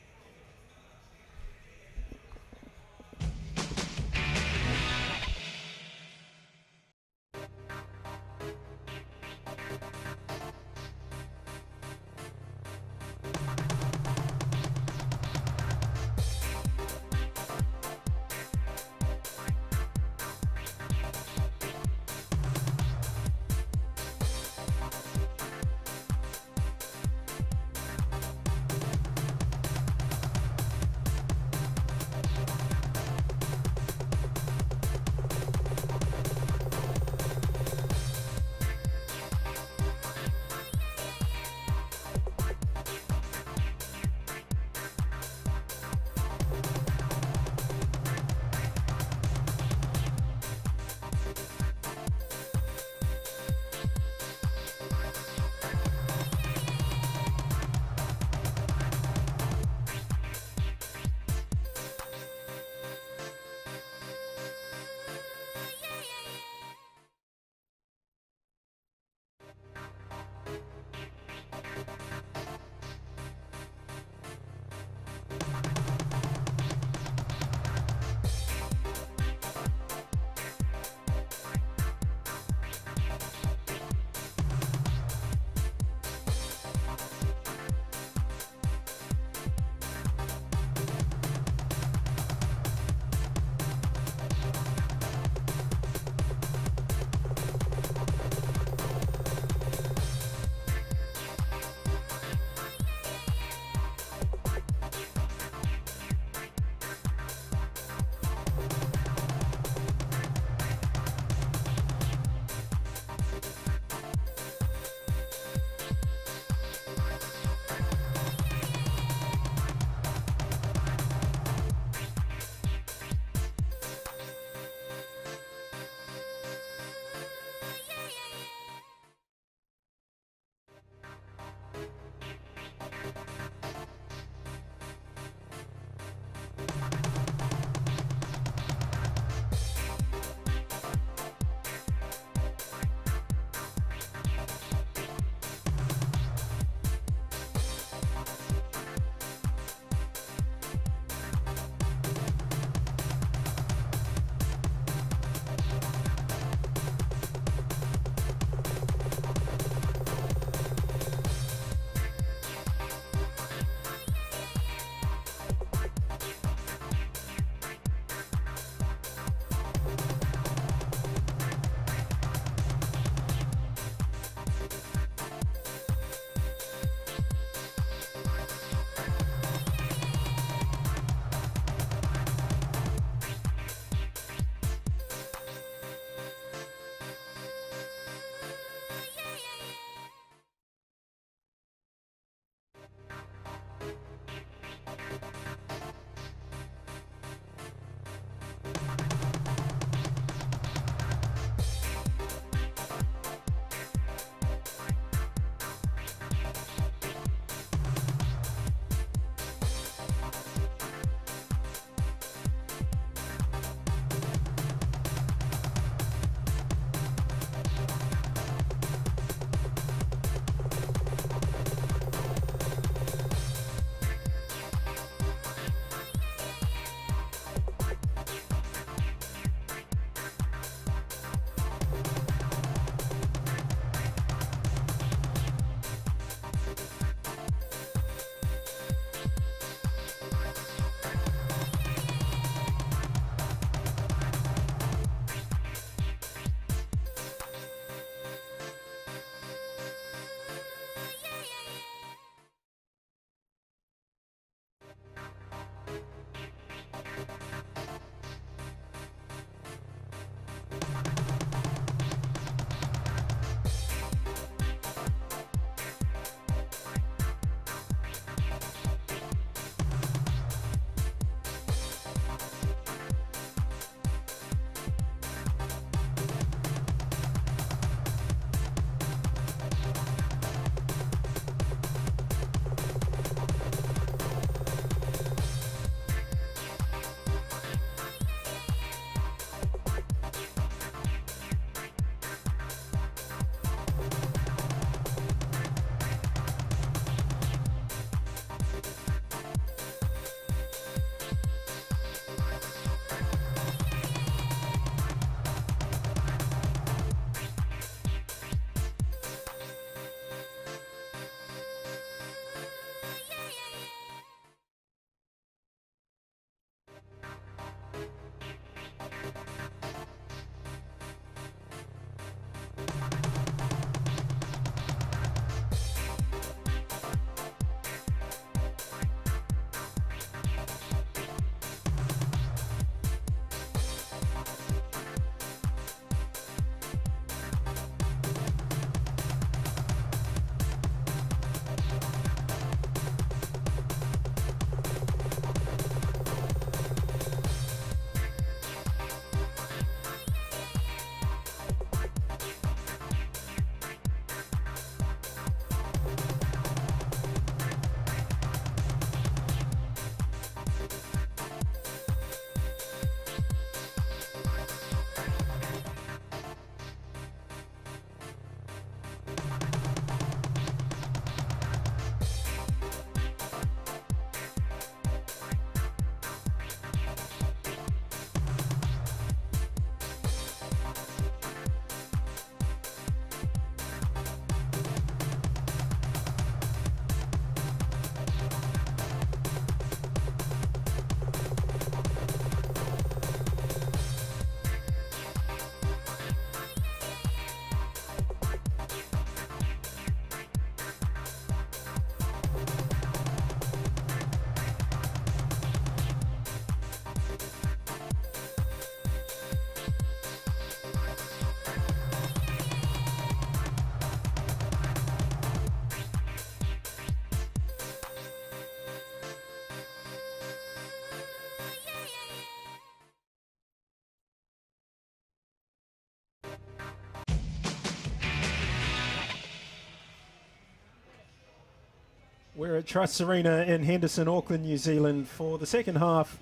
We're at Trust Arena in Henderson, Auckland, New Zealand for the second half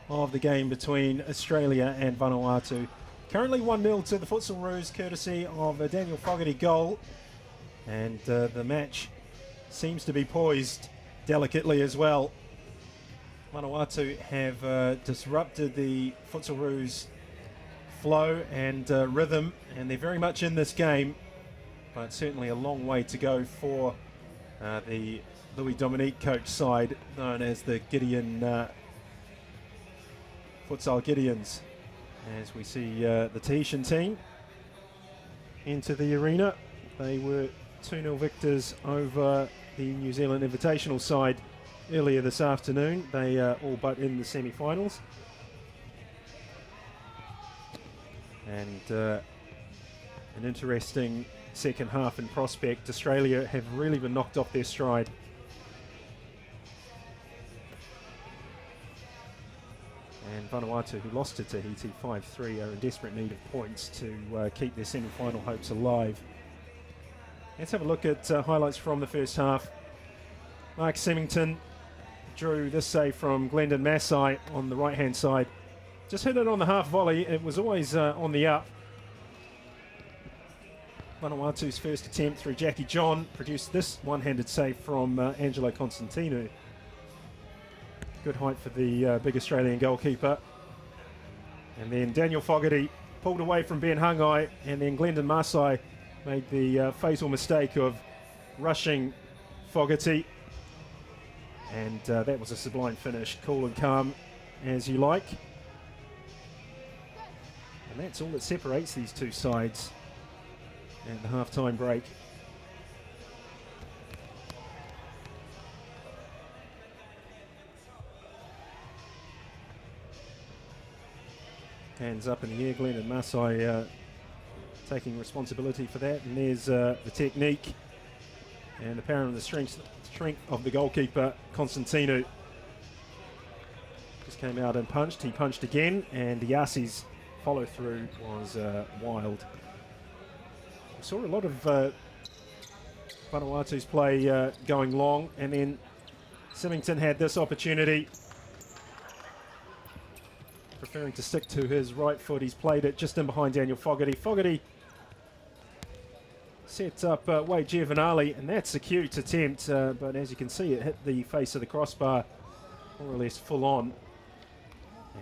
of the game between Australia and Vanuatu. Currently 1-0 to the Futsal Roos, courtesy of a Daniel Fogarty goal. And the match seems to be poised delicately as well. Vanuatu have disrupted the Futsal Roos flow and rhythm, and they're very much in this game, but certainly a long way to go for the Louis Dominique coach side, known as the Gideon Futsal Gideons, as we see the Tahitian team into the arena. They were 2-0 victors over the New Zealand Invitational side earlier this afternoon. They are all but in the semi-finals. And an interesting second half in prospect. Australia have really been knocked off their stride. And Vanuatu, who lost to Tahiti 5-3, are in desperate need of points to keep their semi-final hopes alive. Let's have a look at highlights from the first half. Mark Symington drew this save from Glendon Massai on the right-hand side. Just hit it on the half volley. It was always on the up. Vanuatu's first attempt through Jackie John produced this one-handed save from Angelo Constantino. Good height for the big Australian goalkeeper. And then Daniel Fogarty pulled away from Ben Hungai, and then Glendon Massai made the fatal mistake of rushing Fogarty. And that was a sublime finish, cool and calm as you like. And that's all that separates these two sides at the half-time break. Hands up in the air, Glendon Massai taking responsibility for that. And there's the technique and apparently the strength of the goalkeeper, Constantino. Just came out and punched. He punched again, and Iasi's follow-through was wild. We saw a lot of Vanuatu's play going long, and then Symington had this opportunity. Preferring to stick to his right foot, he's played it just in behind Daniel Fogarty. Fogarty set up Wade Giovanali, and that's a cute attempt, but as you can see, it hit the face of the crossbar more or less full on,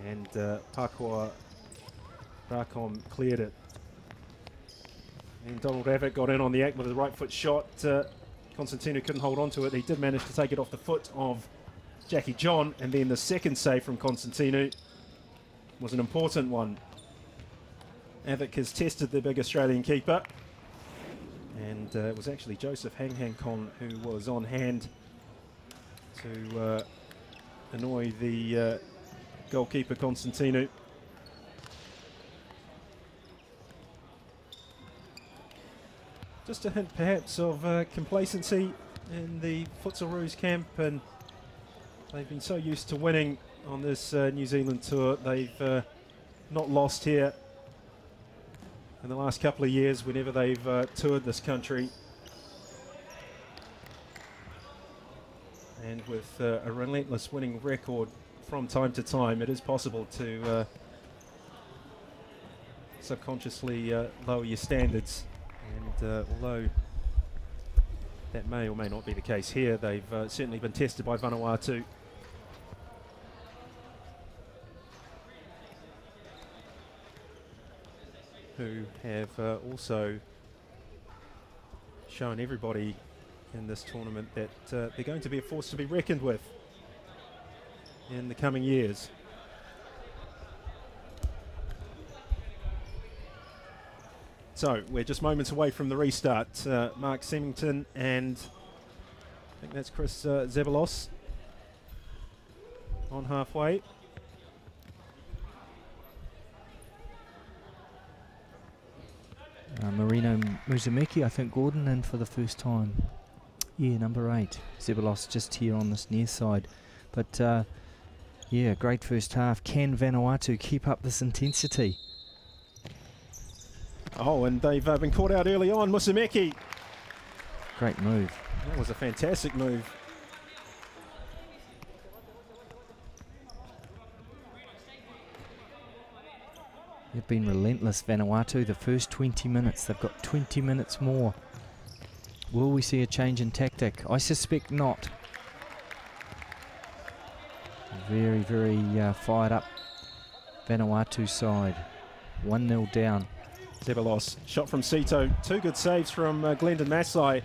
and Pakua Racom cleared it. And Donald Abbott got in on the act with a right foot shot. Constantino couldn't hold on to it. He did manage to take it off the foot of Jackie John, and then the second save from Constantino was an important one. Abbott has tested the big Australian keeper, and it was actually Joseph Hang-Hang-Kon who was on hand to annoy the goalkeeper Constantino. Just a hint perhaps of complacency in the Futsal Roos camp, and they've been so used to winning on this New Zealand tour. They've not lost here in the last couple of years whenever they've toured this country. And with a relentless winning record from time to time, it is possible to subconsciously lower your standards. And although that may or may not be the case here, they've certainly been tested by Vanuatu. Who have also shown everybody in this tournament that they're going to be a force to be reckoned with in the coming years. So we're just moments away from the restart. Mark Symington and I think that's Chris Zebalos on halfway. Marino Muzumeki, I think, Gordon, and for the first time. Yeah, number 8. Zebalos just here on this near side. But, yeah, great first half. Can Vanuatu keep up this intensity? Oh, and they've been caught out early on. Musumeki. Great move. That was a fantastic move They've been relentless, Vanuatu, the first 20 minutes. They've got 20 minutes more. Will we see a change in tactic? I suspect not. Very, very fired up Vanuatu side. 1-0 down. Zeballos, shot from Sito. 2 good saves from Glendon Massai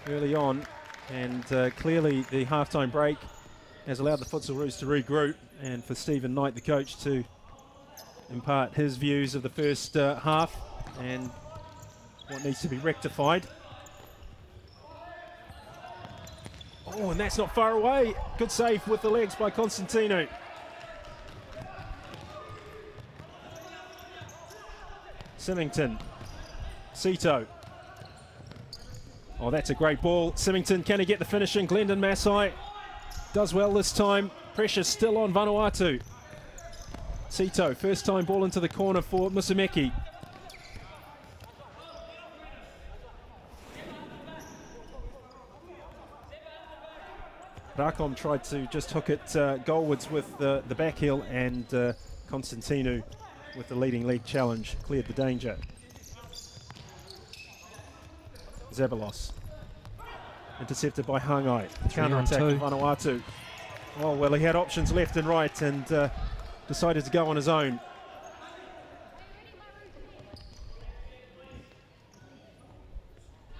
early on. And clearly the halftime break has allowed the Futsal Roos to regroup, and for Stephen Knight, the coach, to impart his views of the first half and what needs to be rectified. Oh, and that's not far away. Good save with the legs by Constantino. Symington. Sito. Oh, that's a great ball. Symington, can he get the finish in? Glendon Massai does well this time. Pressure still on Vanuatu. Sito, first time ball into the corner for Musumeki. Rakom tried to just hook it goalwards with the back heel, and Constantino with the leading league challenge cleared the danger. Zeballos. Intercepted by Hangai. Counter-attack of Vanuatu. Oh, well, he had options left and right and decided to go on his own.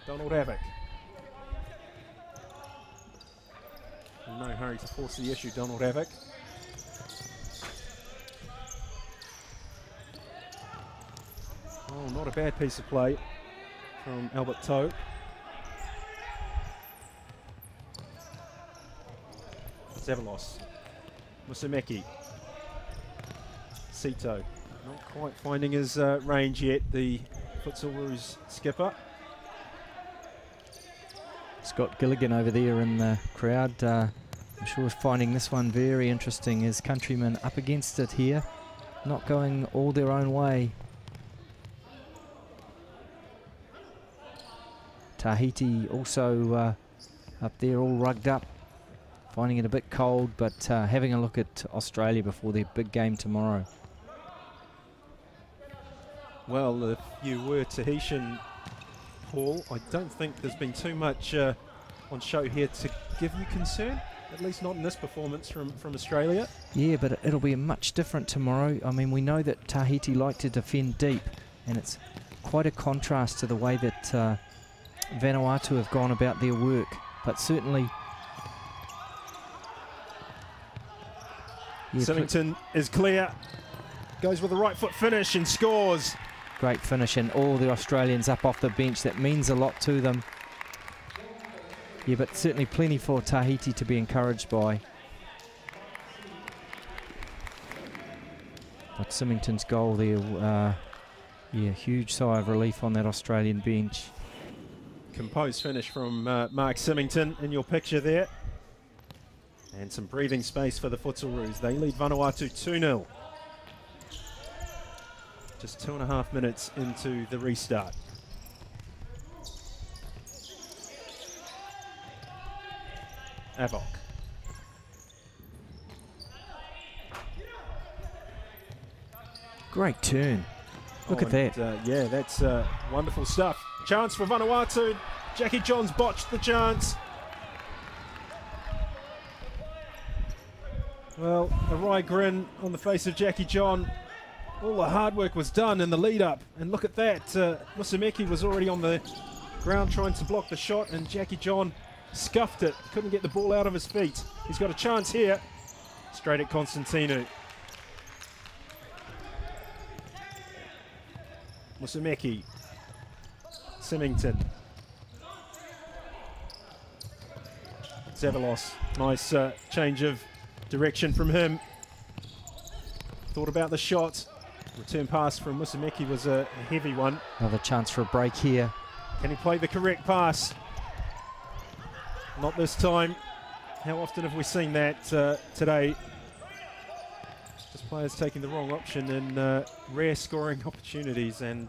Donald Avick. In no hurry to force the issue, Donald Avick. Oh, not a bad piece of play from Albert Toe. Zeballos. Musumeki. Sito. Not quite finding his range yet, the Futsal Roos skipper. Scott Gilligan over there in the crowd. I'm sure finding this one very interesting. His countrymen up against it here, not going all their own way. Tahiti also up there all rugged up, finding it a bit cold, but having a look at Australia before their big game tomorrow. Well, if you were Tahitian, Paul, I don't think there's been too much on show here to give you concern, at least not in this performance from Australia. Yeah, but it'll be much different tomorrow. I mean, we know that Tahiti like to defend deep, and it's quite a contrast to the way that Vanuatu have gone about their work, but certainly... Yeah, Symington is clear, goes with the right foot finish and scores. Great finish, and all the Australians up off the bench. That means a lot to them. Yeah, but certainly plenty for Tahiti to be encouraged by. But Symington's goal there, yeah, huge sigh of relief on that Australian bench. Composed finish from Mark Symington in your picture there. And some breathing space for the Futsal Roos. They lead Vanuatu 2-0. Just 2.5 minutes into the restart. Avok. Great turn. Look at that. Yeah, that's wonderful stuff. Chance for Vanuatu. Jackie Johns botched the chance. Well, a wry grin on the face of Jackie John. All the hard work was done in the lead-up. And look at that. Musumeki was already on the ground trying to block the shot, and Jackie John scuffed it. Couldn't get the ball out of his feet. He's got a chance here. Straight at Constantino. Musumeki. Symington. Zeballos. Nice change of direction from him. Thought about the shot. Return pass from Musumeki was a heavy one. Another chance for a break here. Can he play the correct pass? Not this time. How often have we seen that today? Just players taking the wrong option in rare scoring opportunities, and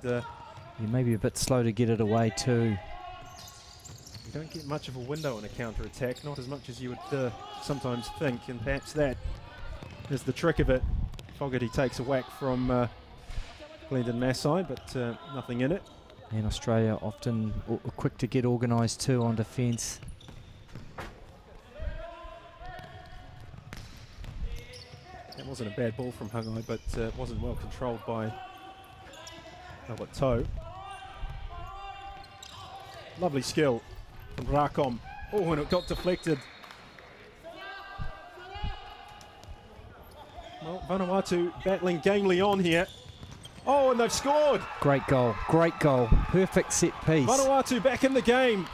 You may be a bit slow to get it away too. you don't get much of a window in a counter-attack, not as much as you would sometimes think, and perhaps that is the trick of it Fogarty takes a whack from Glendon Massai, but nothing in it. And Australia often quick to get organised too on defence. That wasn't a bad ball from Hangai, but wasn't well controlled by Albert Toe. Lovely skill from Rakom. Oh, and it got deflected. Well, Vanuatu battling gamely on here. Oh, and they've scored! Great goal, perfect set piece. Vanuatu back in the game.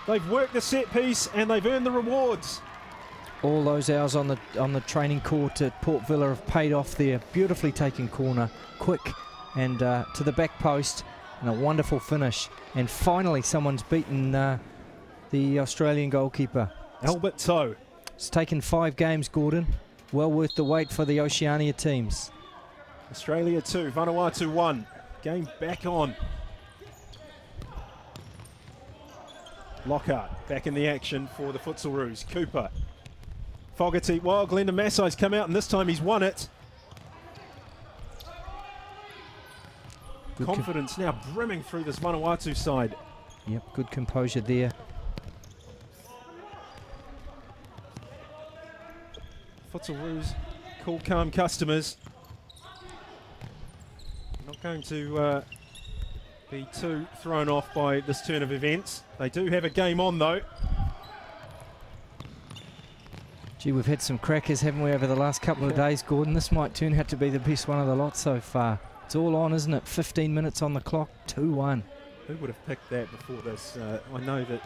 They've worked the set piece and they've earned the rewards. All those hours on the training court at Port Villa have paid off there. Beautifully taken corner, quick and to the back post, and a wonderful finish. And finally, someone's beaten the Australian goalkeeper. Albert Toe. It's taken 5 games, Gordon. Well worth the wait for the Oceania teams. Australia 2, Vanuatu 1. Game back on. Lockhart back in the action for the Futsal Roos. Cooper. Fogarty. Well, Glendon Massai's come out and this time he's won it. Good confidence now brimming through this Vanuatu side. Yep, good composure there. Futsal Roos, cool, calm customers. Not going to be too thrown off by this turn of events. They do have a game on though. Gee, we've had some crackers, haven't we, over the last couple of days, Gordon? This might turn out to be the best one of the lot so far. It's all on, isn't it? 15 minutes on the clock, 2-1. Who would have picked that before this? I know that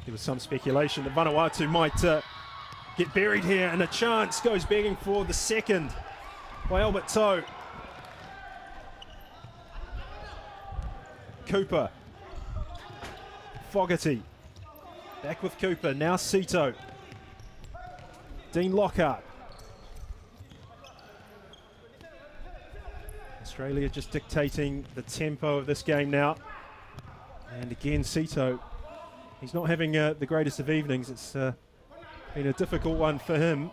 there was some speculation that Vanuatu might get buried here, and a chance goes begging for the second by Albert Toe. Cooper. Fogarty. Back with Cooper, now Sito. Dean Lockhart. Australia just dictating the tempo of this game now. And again, Sito, he's not having the greatest of evenings. It's been a difficult one for him.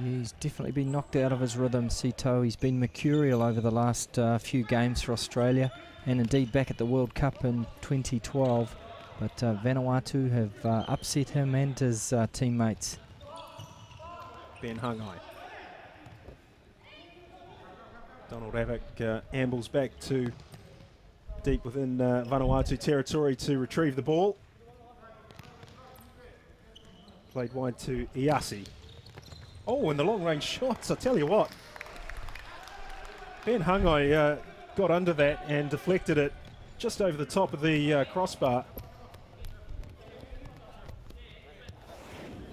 Yeah, he's definitely been knocked out of his rhythm, Sito. He's been mercurial over the last few games for Australia, and indeed back at the World Cup in 2012. But Vanuatu have upset him and his teammates. Ben Hangai. Donald Avick ambles back to deep within Vanuatu territory to retrieve the ball. Played wide to Iasi. Oh, and the long-range shots, I tell you what. Ben Hangai got under that and deflected it just over the top of the crossbar.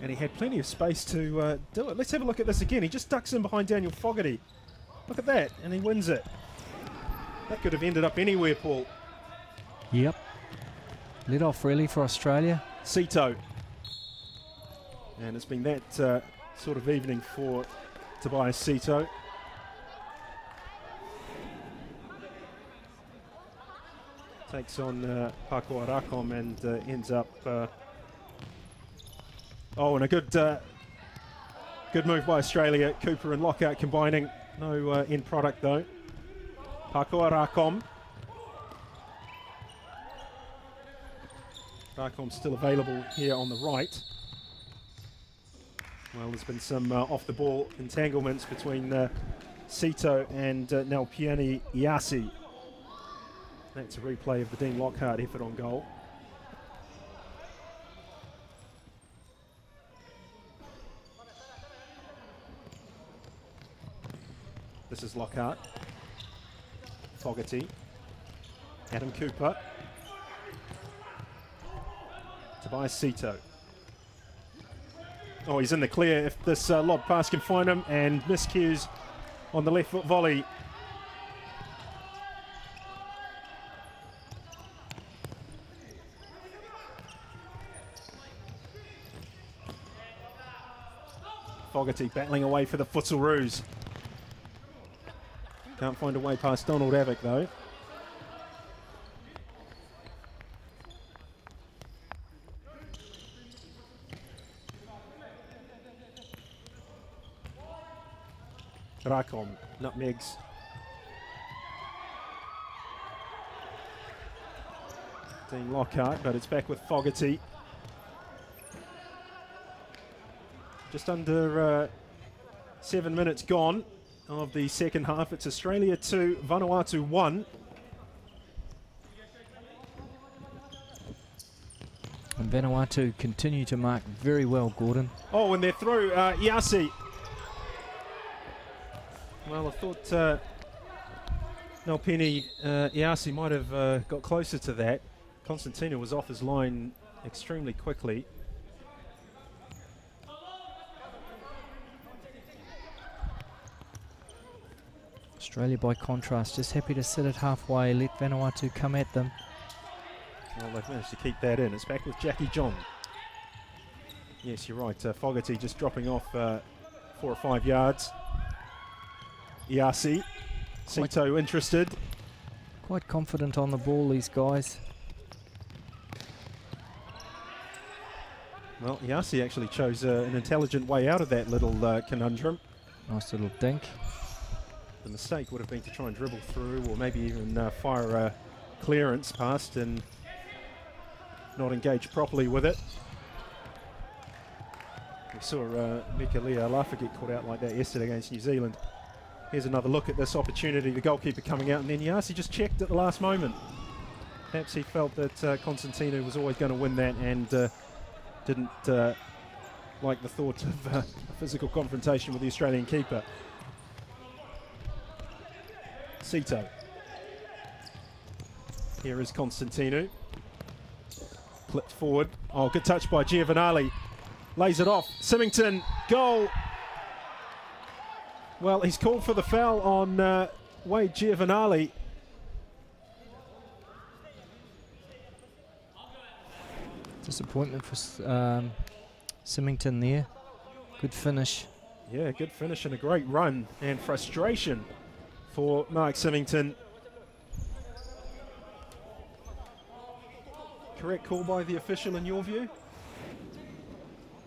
And he had plenty of space to do it. Let's have a look at this again. He just ducks in behind Daniel Fogarty. Look at that, and he wins it. That could have ended up anywhere, Paul. Yep. Lit off really for Australia. Sito. And it's been that sort of evening for Tobias Sito. Takes on Pakua Rakom and ends up... oh, and a good move by Australia. Cooper and Lockhart combining. No end product though. Pakua Rakom. Rakom still available here on the right. Well, there's been some off-the-ball entanglements between Sito and Nalpiani Iasi. That's a replay of the Dean Lockhart effort on goal. This is Lockhart. Fogarty. Adam Cooper. Tobias Sito. Oh, he's in the clear if this lob pass can find him, and miscues on the left foot volley. Fogarty battling away for the Futsal Roos. Can't find a way past Donald Avick though. Rakom nutmegs. Dean Lockhart, but it's back with Fogarty. Just under 7 minutes gone of the second half. It's Australia 2, Vanuatu 1. And Vanuatu continue to mark very well, Gordon. Oh, and they're through. Iasi. Well, I thought Nalpini Iasi might have got closer to that. Constantino was off his line extremely quickly. Australia, by contrast, just happy to sit at halfway, let Vanuatu come at them. Well, they've managed to keep that in. It's back with Jackie John. Yes, you're right. Fogarty just dropping off 4 or 5 yards. Iasi. Sito interested. Quite confident on the ball, these guys. Well, Iasi actually chose an intelligent way out of that little conundrum. Nice little dink. The mistake would have been to try and dribble through, or maybe even fire a clearance past and not engage properly with it. We saw Mika Lealafa get caught out like that yesterday against New Zealand. Here's another look at this opportunity, the goalkeeper coming out, and then Iasi just checked at the last moment. Perhaps he felt that Constantino was always going to win that and didn't like the thought of a physical confrontation with the Australian keeper. Sito. Here is Constantino. Clipped forward. Oh, good touch by Giovanali. Lays it off. Symington, goal. Well, he's called for the foul on Wade Giovanali. Disappointment for Symington there. Good finish. Yeah, good finish and a great run, and frustration for Mark Symington. Correct call by the official in your view?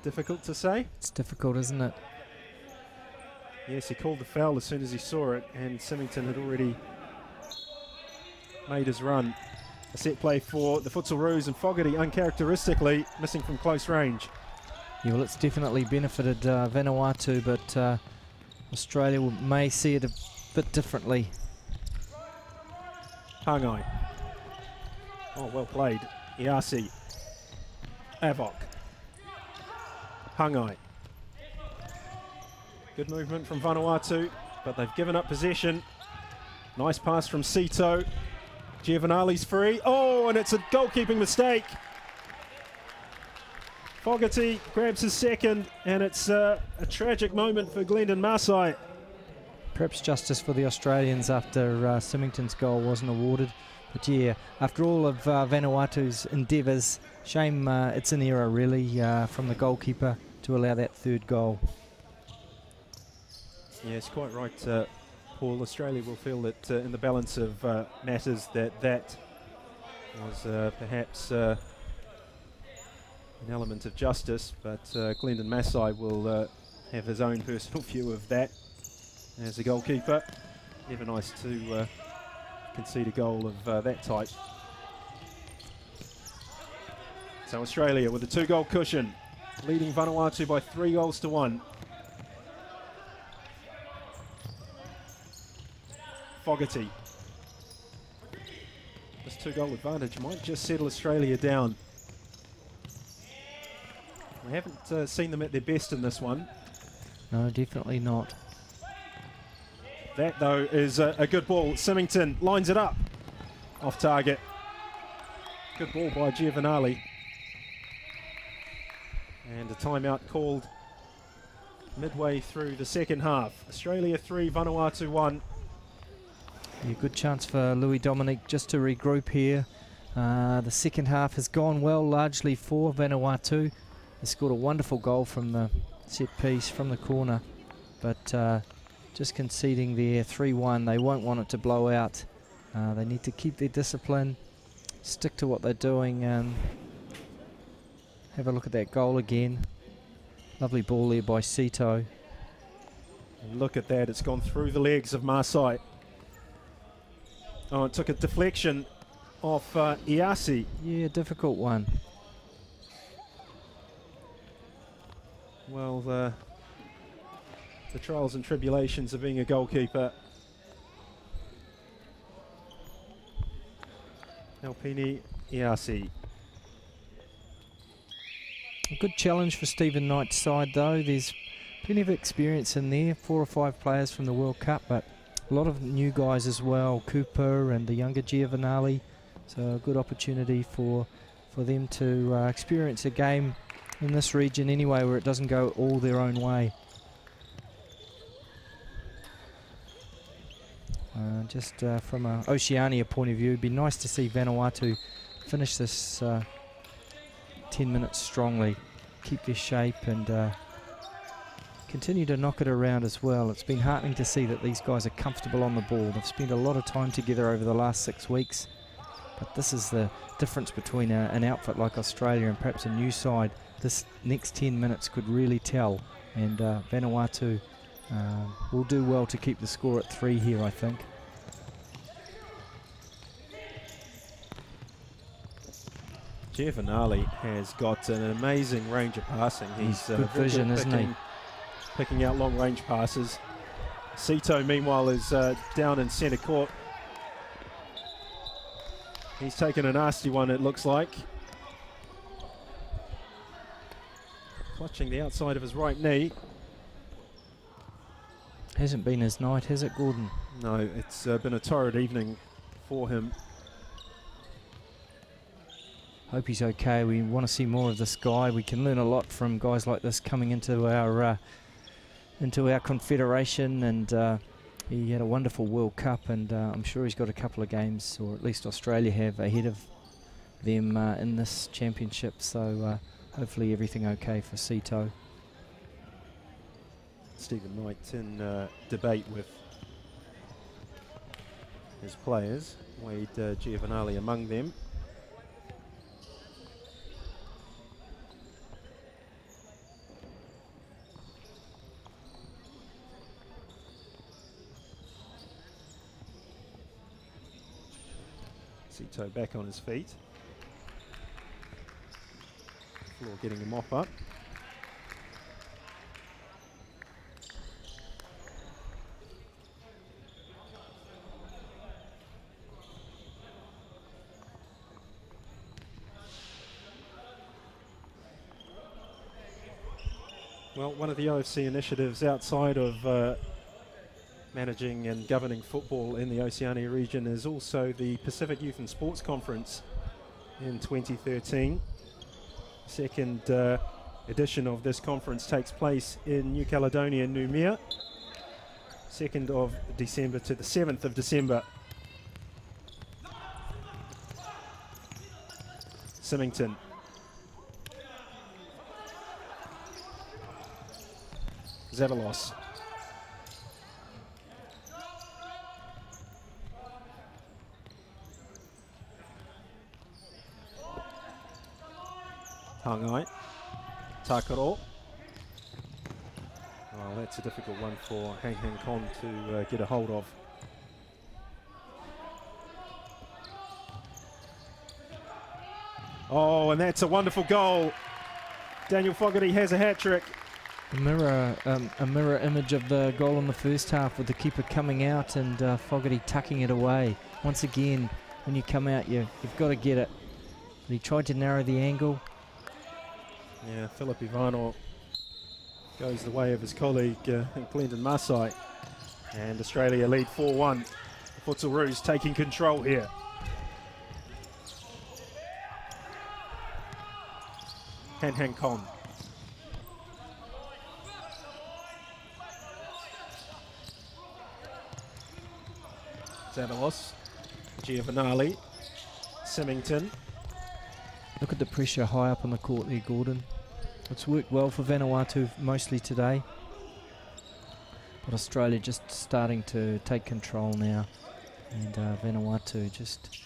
Difficult to say? It's difficult, isn't it? Yes, he called the foul as soon as he saw it, and Symington had already made his run. A set play for the Futsal Roos, and Fogarty uncharacteristically missing from close range. Yeah, well, it's definitely benefited Vanuatu, but Australia may see it a bit differently. Hangai. Oh, well played. Iasi. Avok. Hangai. Good movement from Vanuatu, but they've given up possession. Nice pass from Sito. Giovanali's free. Oh, and it's a goalkeeping mistake. Fogarty grabs his second, and it's a tragic moment for Glendon Masai. Perhaps justice for the Australians after Symington's goal wasn't awarded. But yeah, after all of Vanuatu's endeavours, shame it's an error really from the goalkeeper to allow that third goal. Yes, quite right, Paul. Australia will feel that in the balance of matters that was perhaps an element of justice, but Glendon Masai will have his own personal view of that as a goalkeeper. Never nice to concede a goal of that type. So Australia with a 2-goal cushion, leading Vanuatu by 3-1. Fogarty. This 2-goal advantage might just settle Australia down. We haven't seen them at their best in this one. No, definitely not. That, though, is a good ball. Symington lines it up. Off target. Good ball by Giovanali. And a timeout called midway through the second half. Australia 3, Vanuatu 1. Yeah, good chance for Louis Dominic just to regroup here. The second half has gone well largely for Vanuatu. They scored a wonderful goal from the set piece from the corner, but just conceding there 3-1. They won't want it to blow out. They need to keep their discipline, stick to what they're doing, and have a look at that goal again. Lovely ball there by Sito. And look at that, it's gone through the legs of Marseille. Oh, it took a deflection off Iasi. Yeah, difficult one. Well, the trials and tribulations of being a goalkeeper. Alpini Iasi. A good challenge for Stephen Knight's side, though. There's plenty of experience in there, 4 or 5 players from the World Cup, but a lot of new guys as well, Cooper and the younger Giovanali. So a good opportunity for them to experience a game in this region anyway, where it doesn't go all their own way. Just from an Oceania point of view, it'd be nice to see Vanuatu finish this 10 minutes strongly, keep their shape and continue to knock it around as well. It's been heartening to see that these guys are comfortable on the ball. They've spent a lot of time together over the last 6 weeks, but this is the difference between an outfit like Australia and perhaps a new side. This next 10 minutes could really tell, and Vanuatu will do well to keep the score at 3 here, I think. Giovanali has got an amazing range of passing. He's good vision, isn't he? Picking out long range passes. Sito, meanwhile, is down in centre court. He's taken a nasty one, it looks like. Clutching the outside of his right knee. Hasn't been his night, has it, Gordon? No, it's been a torrid evening for him. Hope he's okay. We want to see more of this guy. We can learn a lot from guys like this coming into our confederation, and he had a wonderful World Cup, and I'm sure he's got a couple of games, or at least Australia have, ahead of them in this championship. So hopefully everything okay for Sito. Stephen Knight in debate with his players, Wade Giovanali among them. Sito back on his feet. Floor getting a mop up. Well, one of the OFC initiatives outside of managing and governing football in the Oceania region is also the Pacific Youth and Sports Conference in 2013. Second edition of this conference takes place in New Caledonia, Noumea, 2nd of December to the 7th of December. Symington. Zavalos. Hangai, Takaro. Well, that's a difficult one for Hang Kon to get a hold of. Oh, and that's a wonderful goal. Daniel Fogarty has a hat-trick. A mirror image of the goal in the first half, with the keeper coming out and Fogarty tucking it away. Once again, when you come out, you've got to get it. But he tried to narrow the angle. Yeah, Philip Ivano goes the way of his colleague Glendon Marseille, and Australia lead 4-1. The Futsal Roos taking control here. Han Kon. Zavalos, Giovanali, Symington. Look at the pressure high up on the court there, Gordon. It's worked well for Vanuatu mostly today, but Australia just starting to take control now, and Vanuatu just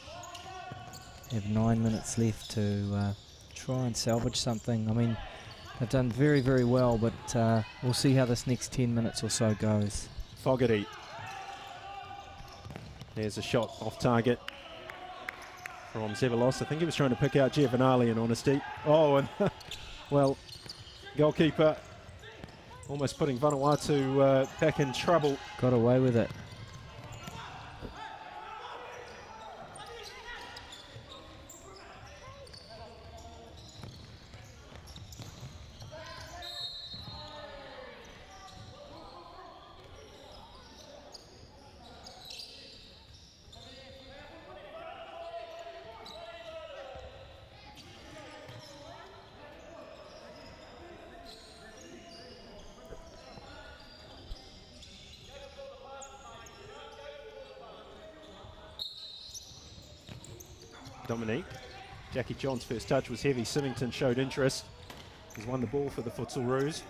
have 9 minutes left to try and salvage something. I mean, They've done very, very well, but we'll see how this next 10 minutes or so goes. Fogarty. There's a shot off target from Zeballos. I think he was trying to pick out Giovanali in honesty. Oh, and well, goalkeeper almost putting Vanuatu back in trouble. Got away with it. Dominique. Jackie John's first touch was heavy. Symington showed interest. He's won the ball for the Futsal Roos.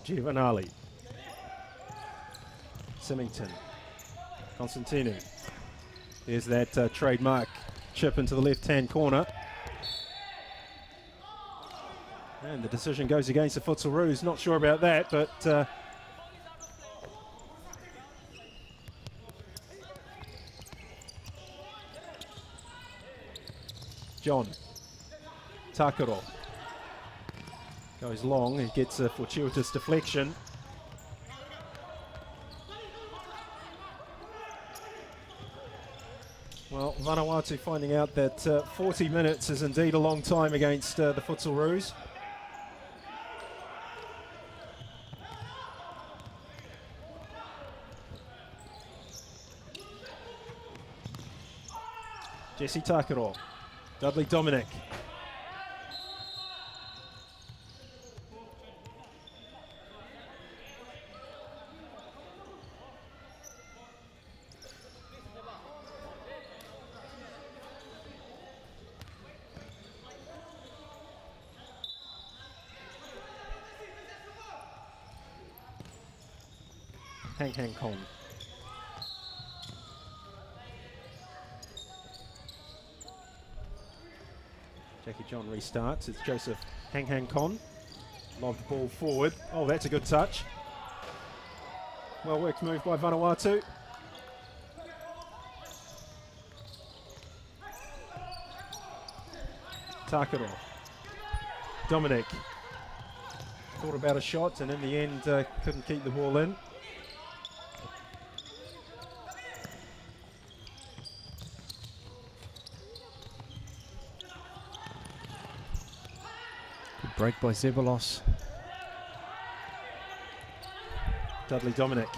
Giovanali. Symington. Constantino. There's that trademark chip into the left-hand corner. And the decision goes against the Futsal Roos. Not sure about that, but John. Takaro. Goes long, he gets a fortuitous deflection. Well, Vanuatu finding out that 40 minutes is indeed a long time against the Futsal Roos. Jesse Takaro, Dudley Dominic. Hang Kong. Jackie John restarts. It's Joseph Hang Kon. Lobbed ball forward. Oh, that's a good touch. Well worked move by Vanuatu. Takaro. Dominic. Thought about a shot and in the end couldn't keep the ball in. Break by Zeballos. Dudley Dominic.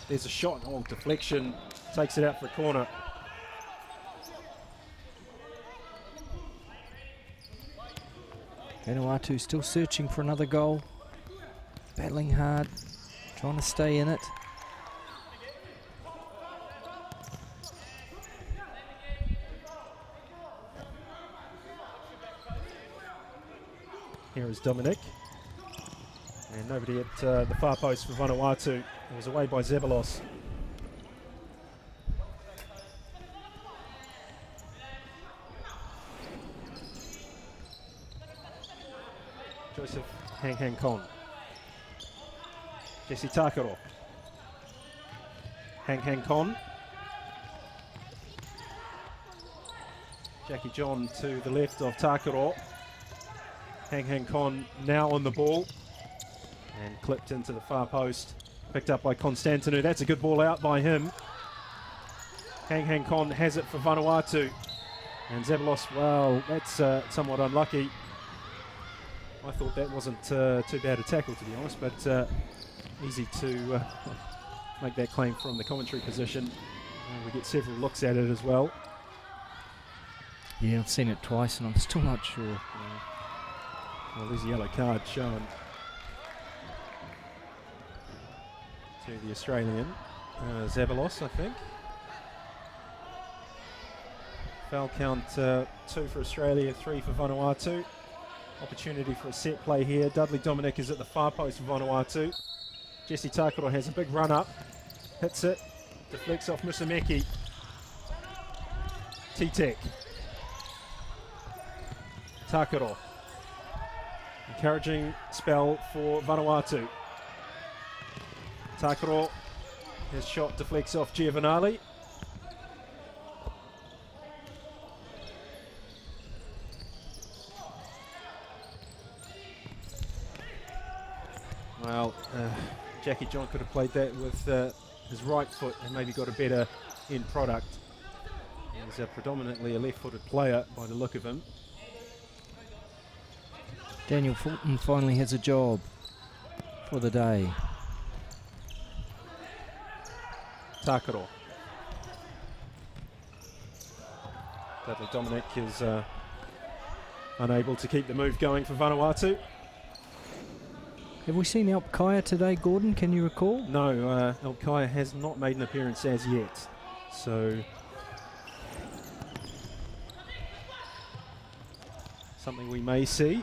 There's a shot. Oh, deflection. Takes it out for a corner. Vanuatu still searching for another goal. Battling hard. Trying to stay in it. Here is Dominic. And nobody at the far post for Vanuatu. It was away by Zeballos. Joseph Hang Kon. Jesse Takaro. Hang Kon. Jackie John to the left of Takaro. Hang Kon now on the ball and clipped into the far post, picked up by Constantinu. That's a good ball out by him. Hang Kon has it for Vanuatu, and Zeballos, well, that's somewhat unlucky. I thought that wasn't too bad a tackle, to be honest, but easy to make that claim from the commentary position. We get several looks at it as well. Yeah, I've seen it twice and I'm still not sure. Well, there's a yellow card shown to the Australian, Zeballos, I think. Foul count 2 for Australia, 3 for Vanuatu. Opportunity for a set play here. Dudley Dominic is at the far post for Vanuatu. Jesse Takoro has a big run up, hits it, deflects off Musameki. T-Tech. Takoro. Encouraging spell for Vanuatu. Takoro, his shot deflects off Giovanali. Well, Jackie John could have played that with his right foot and maybe got a better end product. He's predominantly a left-footed player by the look of him. Daniel Fulton finally has a job for the day. Takoro. Dudley Dominic is unable to keep the move going for Vanuatu. Have we seen Alp Kaya today, Gordon? Can you recall? No, Alp Kaya has not made an appearance as yet. So something we may see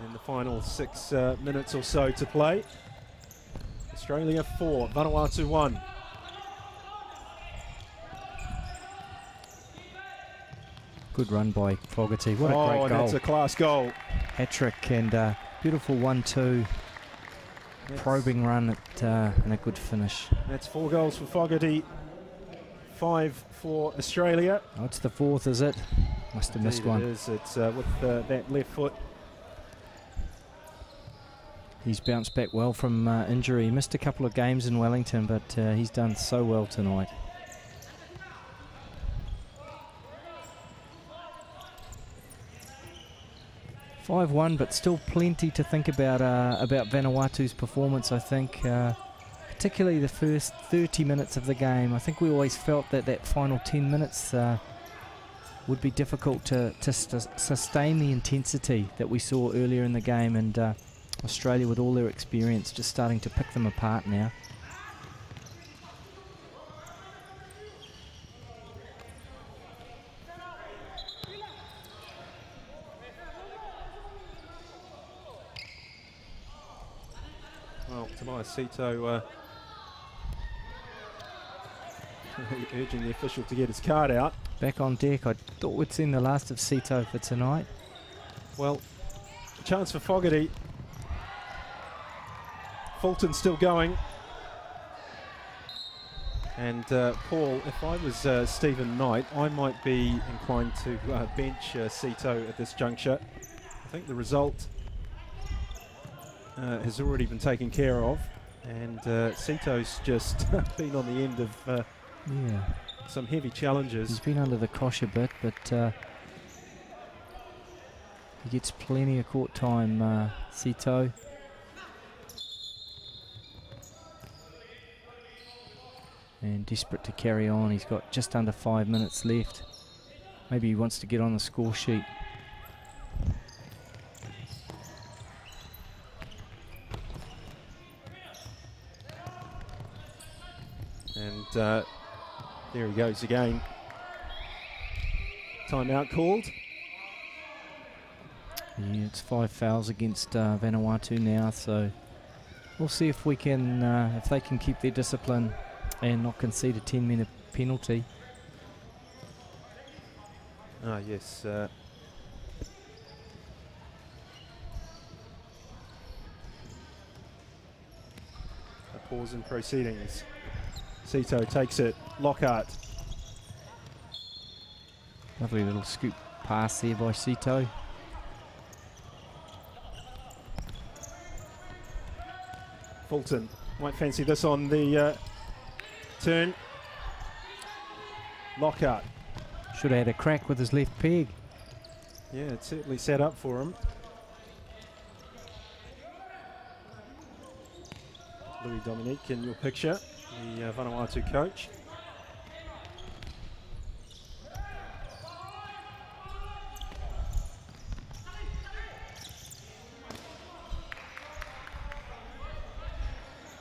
in the final 6 minutes or so to play. Australia 4, Vanuatu 1. Good run by Fogarty. What a great goal. That's a class goal. Hat-trick and beautiful 1-2 probing run at, and a good finish. That's 4 goals for Fogarty, 5 for Australia. Oh, it's the 4th, is it? Must have missed one. It is. It's with that left foot. He's bounced back well from injury. He missed a couple of games in Wellington, but he's done so well tonight. (5-1), but still plenty to think about Vanuatu's performance, I think. Particularly the first 30 minutes of the game. I think we always felt that that final 10 minutes would be difficult to sustain the intensity that we saw earlier in the game, and Australia, with all their experience, just starting to pick them apart now. Well, Tobias Sito urging the official to get his card out. Back on deck. I thought we'd seen the last of Sito for tonight. Well, chance for Fogarty. Fulton still going. And Paul, if I was Stephen Knight, I might be inclined to bench Sito at this juncture. I think the result has already been taken care of, and Sito's just been on the end of some heavy challenges. He's been under the cosh a bit, but he gets plenty of court time, Sito. And desperate to carry on. He's got just under 5 minutes left. Maybe he wants to get on the score sheet. And there he goes again. Timeout called. Yeah, it's 5 fouls against Vanuatu now, so we'll see if we can, if they can keep their discipline and not concede a 10-minute penalty. Ah, yes. A pause in proceedings. Sito takes it. Lockhart. Lovely little scoop pass there by Sito. Fulton might fancy this on the turn. Lockhart. Should have had a crack with his left peg. Yeah, it certainly set up for him. Louis Dominique in your picture, the Vanuatu coach.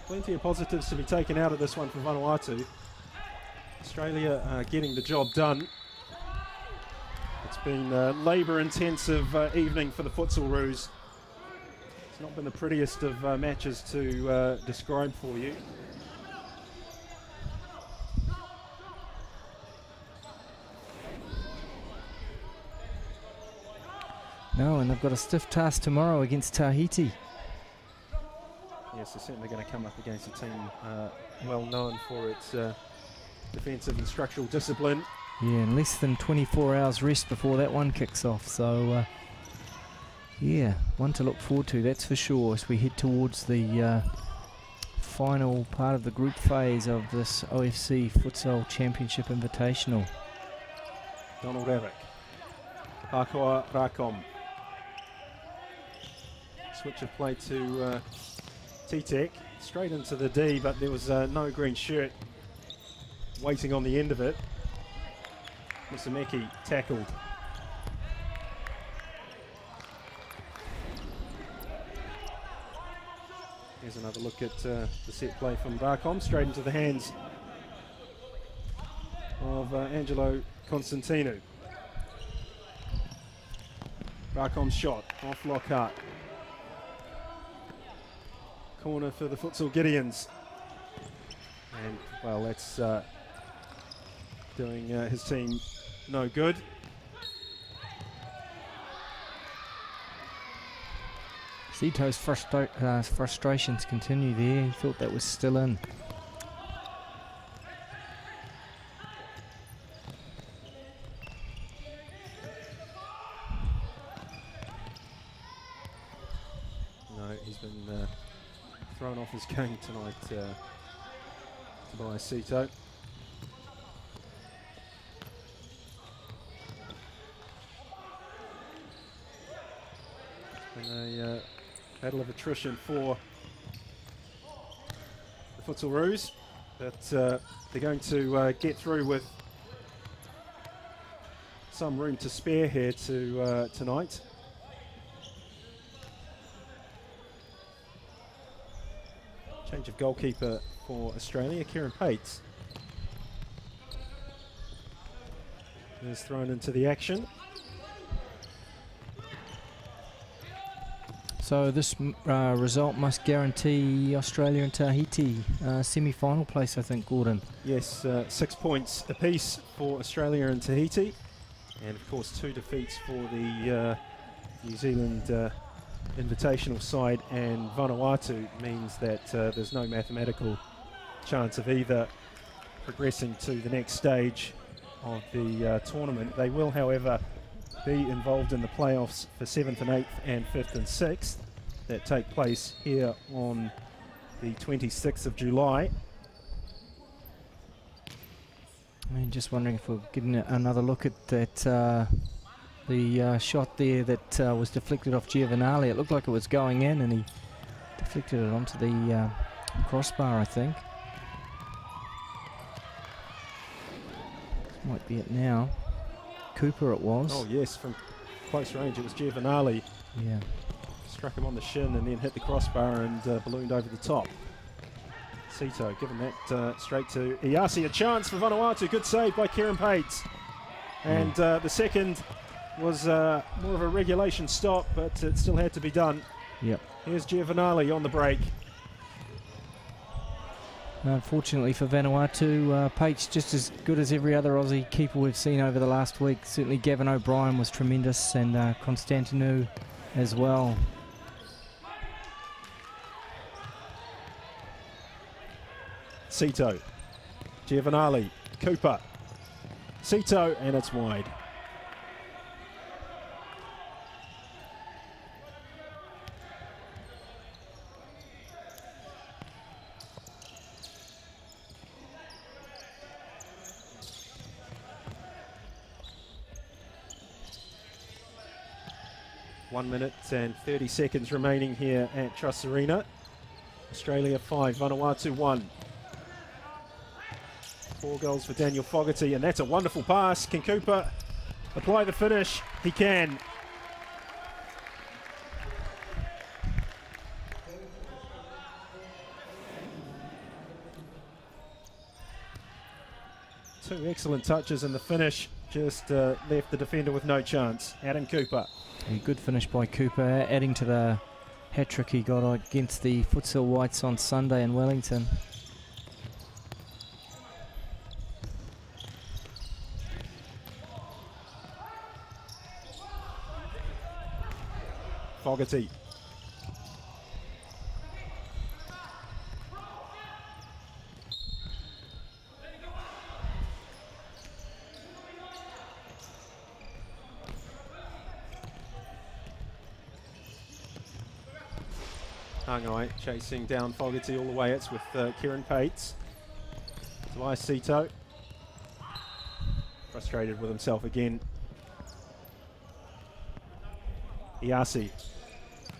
Plenty of positives to be taken out of this one for Vanuatu. Australia are getting the job done. It's been a labour-intensive evening for the Futsal Roos. It's not been the prettiest of matches to describe for you. No, and they've got a stiff task tomorrow against Tahiti. Yes, they're certainly going to come up against a team well known for its defensive and structural discipline. Yeah, and less than 24 hours rest before that one kicks off. So, yeah, one to look forward to, that's for sure, as we head towards the final part of the group phase of this OFC Futsal Championship Invitational. Donald Avick. Hakoa Rakom. Switch of play to T-Tech. Straight into the D, but there was no green shirt waiting on the end of it. Musameki tackled. Here's another look at the set play from Rakom, straight into the hands of Angelo Constantino. Rakom's shot off Lockhart. Corner for the Futsal Gideons. And, well, that's doing his team no good. Zito's frustrations continue there. He thought that was still in. No, he's been thrown off his game tonight, Tobias Zito. It's been a battle of attrition for the Futsal Roos, but they're going to get through with some room to spare here to tonight. Change of goalkeeper for Australia. Kieran Pates is thrown into the action. So this result must guarantee Australia and Tahiti semi-final place, I think, Gordon. Yes, 6 points apiece for Australia and Tahiti, and of course 2 defeats for the New Zealand Invitational side, and Vanuatu means that there's no mathematical chance of either progressing to the next stage of the tournament. They will, however, be involved in the playoffs for 7th and 8th and 5th and 6th that take place here on the 26th of July. I mean, just wondering if we're getting another look at that the shot there that was deflected off Giovanali. It looked like it was going in and he deflected it onto the crossbar, I think. This might be it now. Cooper it was. Oh yes, from close range it was Giovanali. Yeah. Struck him on the shin and then hit the crossbar and ballooned over the top. Zito giving that straight to Iasi. A chance for Vanuatu. Good save by Kieran Pates. And the second was more of a regulation stop, but it still had to be done. Yep. Here's Giovanali on the break. Unfortunately for Vanuatu, Pates just as good as every other Aussie keeper we've seen over the last week. Certainly Gavin O'Brien was tremendous, and Constantinu as well. Zito, Giovanali, Cooper, Zito, and it's wide. One minute and 30 seconds remaining here at Truss Arena. Australia 5, Vanuatu 1. 4 goals for Daniel Fogarty, and that's a wonderful pass. Can Cooper apply the finish? He can. Two excellent touches in the finish, just left the defender with no chance. Adam Cooper. A good finish by Cooper, adding to the hat-trick he got against the Futsal Whites on Sunday in Wellington. Fogarty. Hangai chasing down Fogarty all the way. It's with Kieran Pates. Tobias Sito. Frustrated with himself again. Iasi.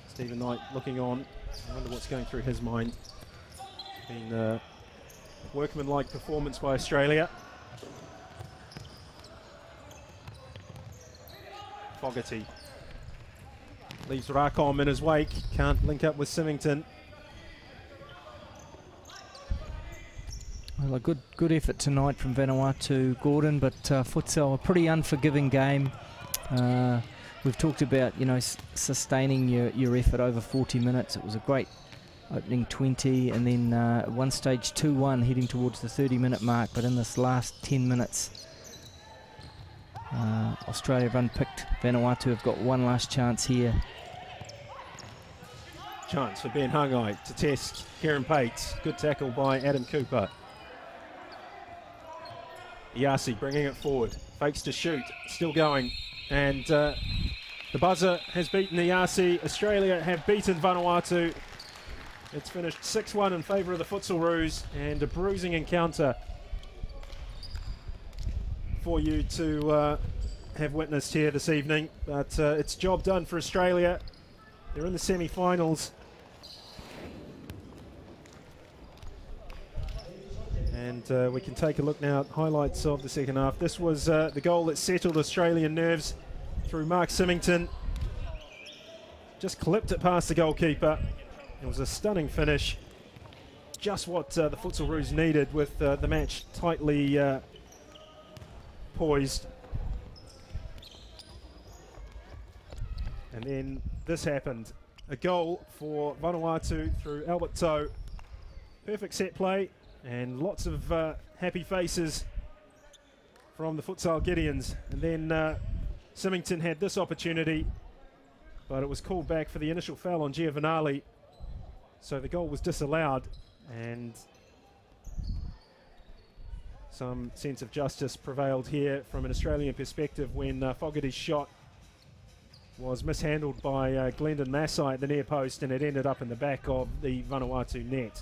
Stephen Knight looking on. I wonder what's going through his mind. It's been a workmanlike performance by Australia. Fogarty. Leaves Rakom in his wake. Can't link up with Symington. Well, a good effort tonight from Vanuatu, Gordon, but futsal, a pretty unforgiving game. We've talked about, you know, sustaining your effort over 40 minutes. It was a great opening 20, and then at one stage 2-1 heading towards the 30-minute mark, but in this last 10 minutes, Australia have unpicked. Vanuatu have got one last chance here. Chance for Ben Hangai to test Kieran Pates. Good tackle by Adam Cooper. Iasi bringing it forward. Fakes to shoot. Still going. And the buzzer has beaten Iasi. Australia have beaten Vanuatu. It's finished 6-1 in favour of the Futsal Roos, and a bruising encounter for you to have witnessed here this evening. But it's job done for Australia. They're in the semi-finals. And we can take a look now at highlights of the second half. This was the goal that settled Australian nerves through Mark Symington. Just clipped it past the goalkeeper. It was a stunning finish. Just what the Futsal Roos needed, with the match tightly poised. And then this happened. A goal for Vanuatu through Albert Toe. Perfect set play and lots of happy faces from the Futsal Gideons. And then Symington had this opportunity, but it was called back for the initial foul on Giovanali. So the goal was disallowed, and some sense of justice prevailed here from an Australian perspective when Fogarty's shot was mishandled by Glendon Massai at the near post, and it ended up in the back of the Vanuatu net.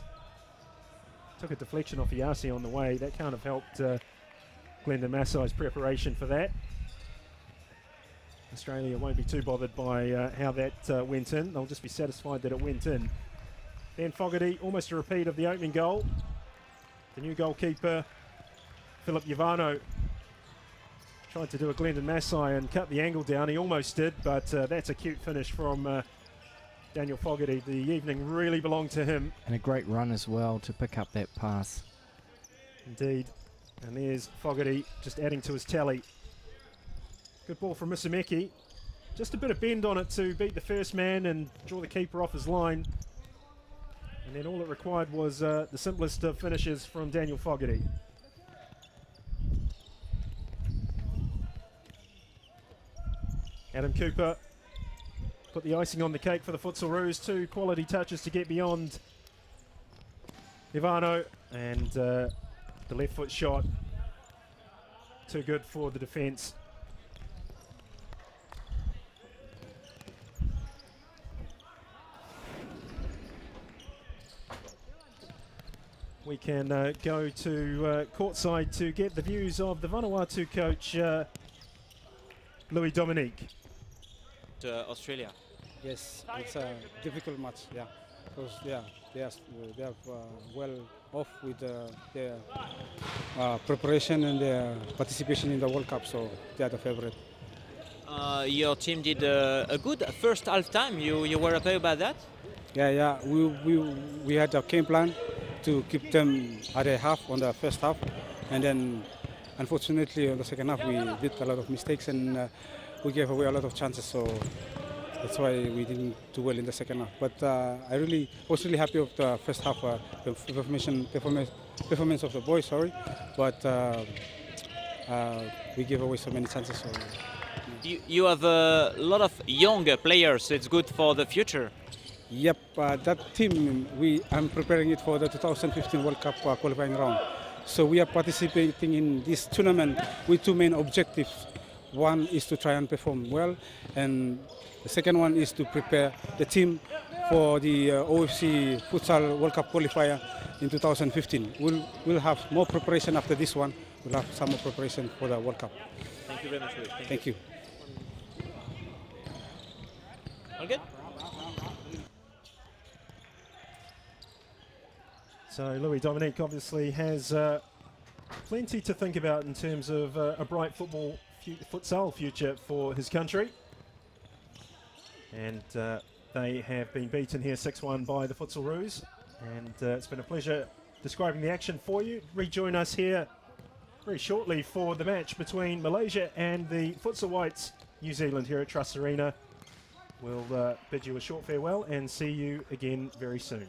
Took a deflection off Iasi on the way. That kind of helped Glendon Massai's preparation for that. Australia won't be too bothered by how that went in. They'll just be satisfied that it went in. Then Fogarty, almost a repeat of the opening goal. The new goalkeeper, Philip Yavano, tried to do a Glendon Massai and cut the angle down. He almost did, but that's a cute finish from Daniel Fogarty. The evening really belonged to him. And a great run as well to pick up that pass. Indeed. And there's Fogarty just adding to his tally. Good ball from Misameki. Just a bit of bend on it to beat the first man and draw the keeper off his line. And then all it required was the simplest of finishes from Daniel Fogarty. Adam Cooper put the icing on the cake for the Futsal Roos. Two quality touches to get beyond Ivano, and the left foot shot too good for the defence. We can go to courtside to get the views of the Vanuatu coach, Louis Dominique. Australia. Yes, it's a difficult match, yeah. Because they are well off with their preparation and their participation in the World Cup, so they are the favorite. Your team did a good first half time. You were happy about that? Yeah. We had a game plan to keep them at a half on the first half, and then unfortunately, in the second half, we did a lot of mistakes and we gave away a lot of chances. So that's why we didn't do well in the second half. But I was really happy with the first half performance of the boys. Sorry, but we gave away so many chances. So, You have a lot of young players, so it's good for the future. Yep, that team, I'm preparing it for the 2015 World Cup qualifying round. So we are participating in this tournament with two main objectives. One is to try and perform well, and the second one is to prepare the team for the OFC Futsal World Cup qualifier in 2015. We'll have more preparation after this one. We'll have some more preparation for the World Cup. Thank you very much. Thank you. Okay. So Louis Dominique obviously has plenty to think about in terms of a bright futsal future for his country. And they have been beaten here 6-1 by the Futsal Roos. And it's been a pleasure describing the action for you. Rejoin us here very shortly for the match between Malaysia and the Futsal Whites New Zealand here at Trust Arena. We'll bid you a short farewell and see you again very soon.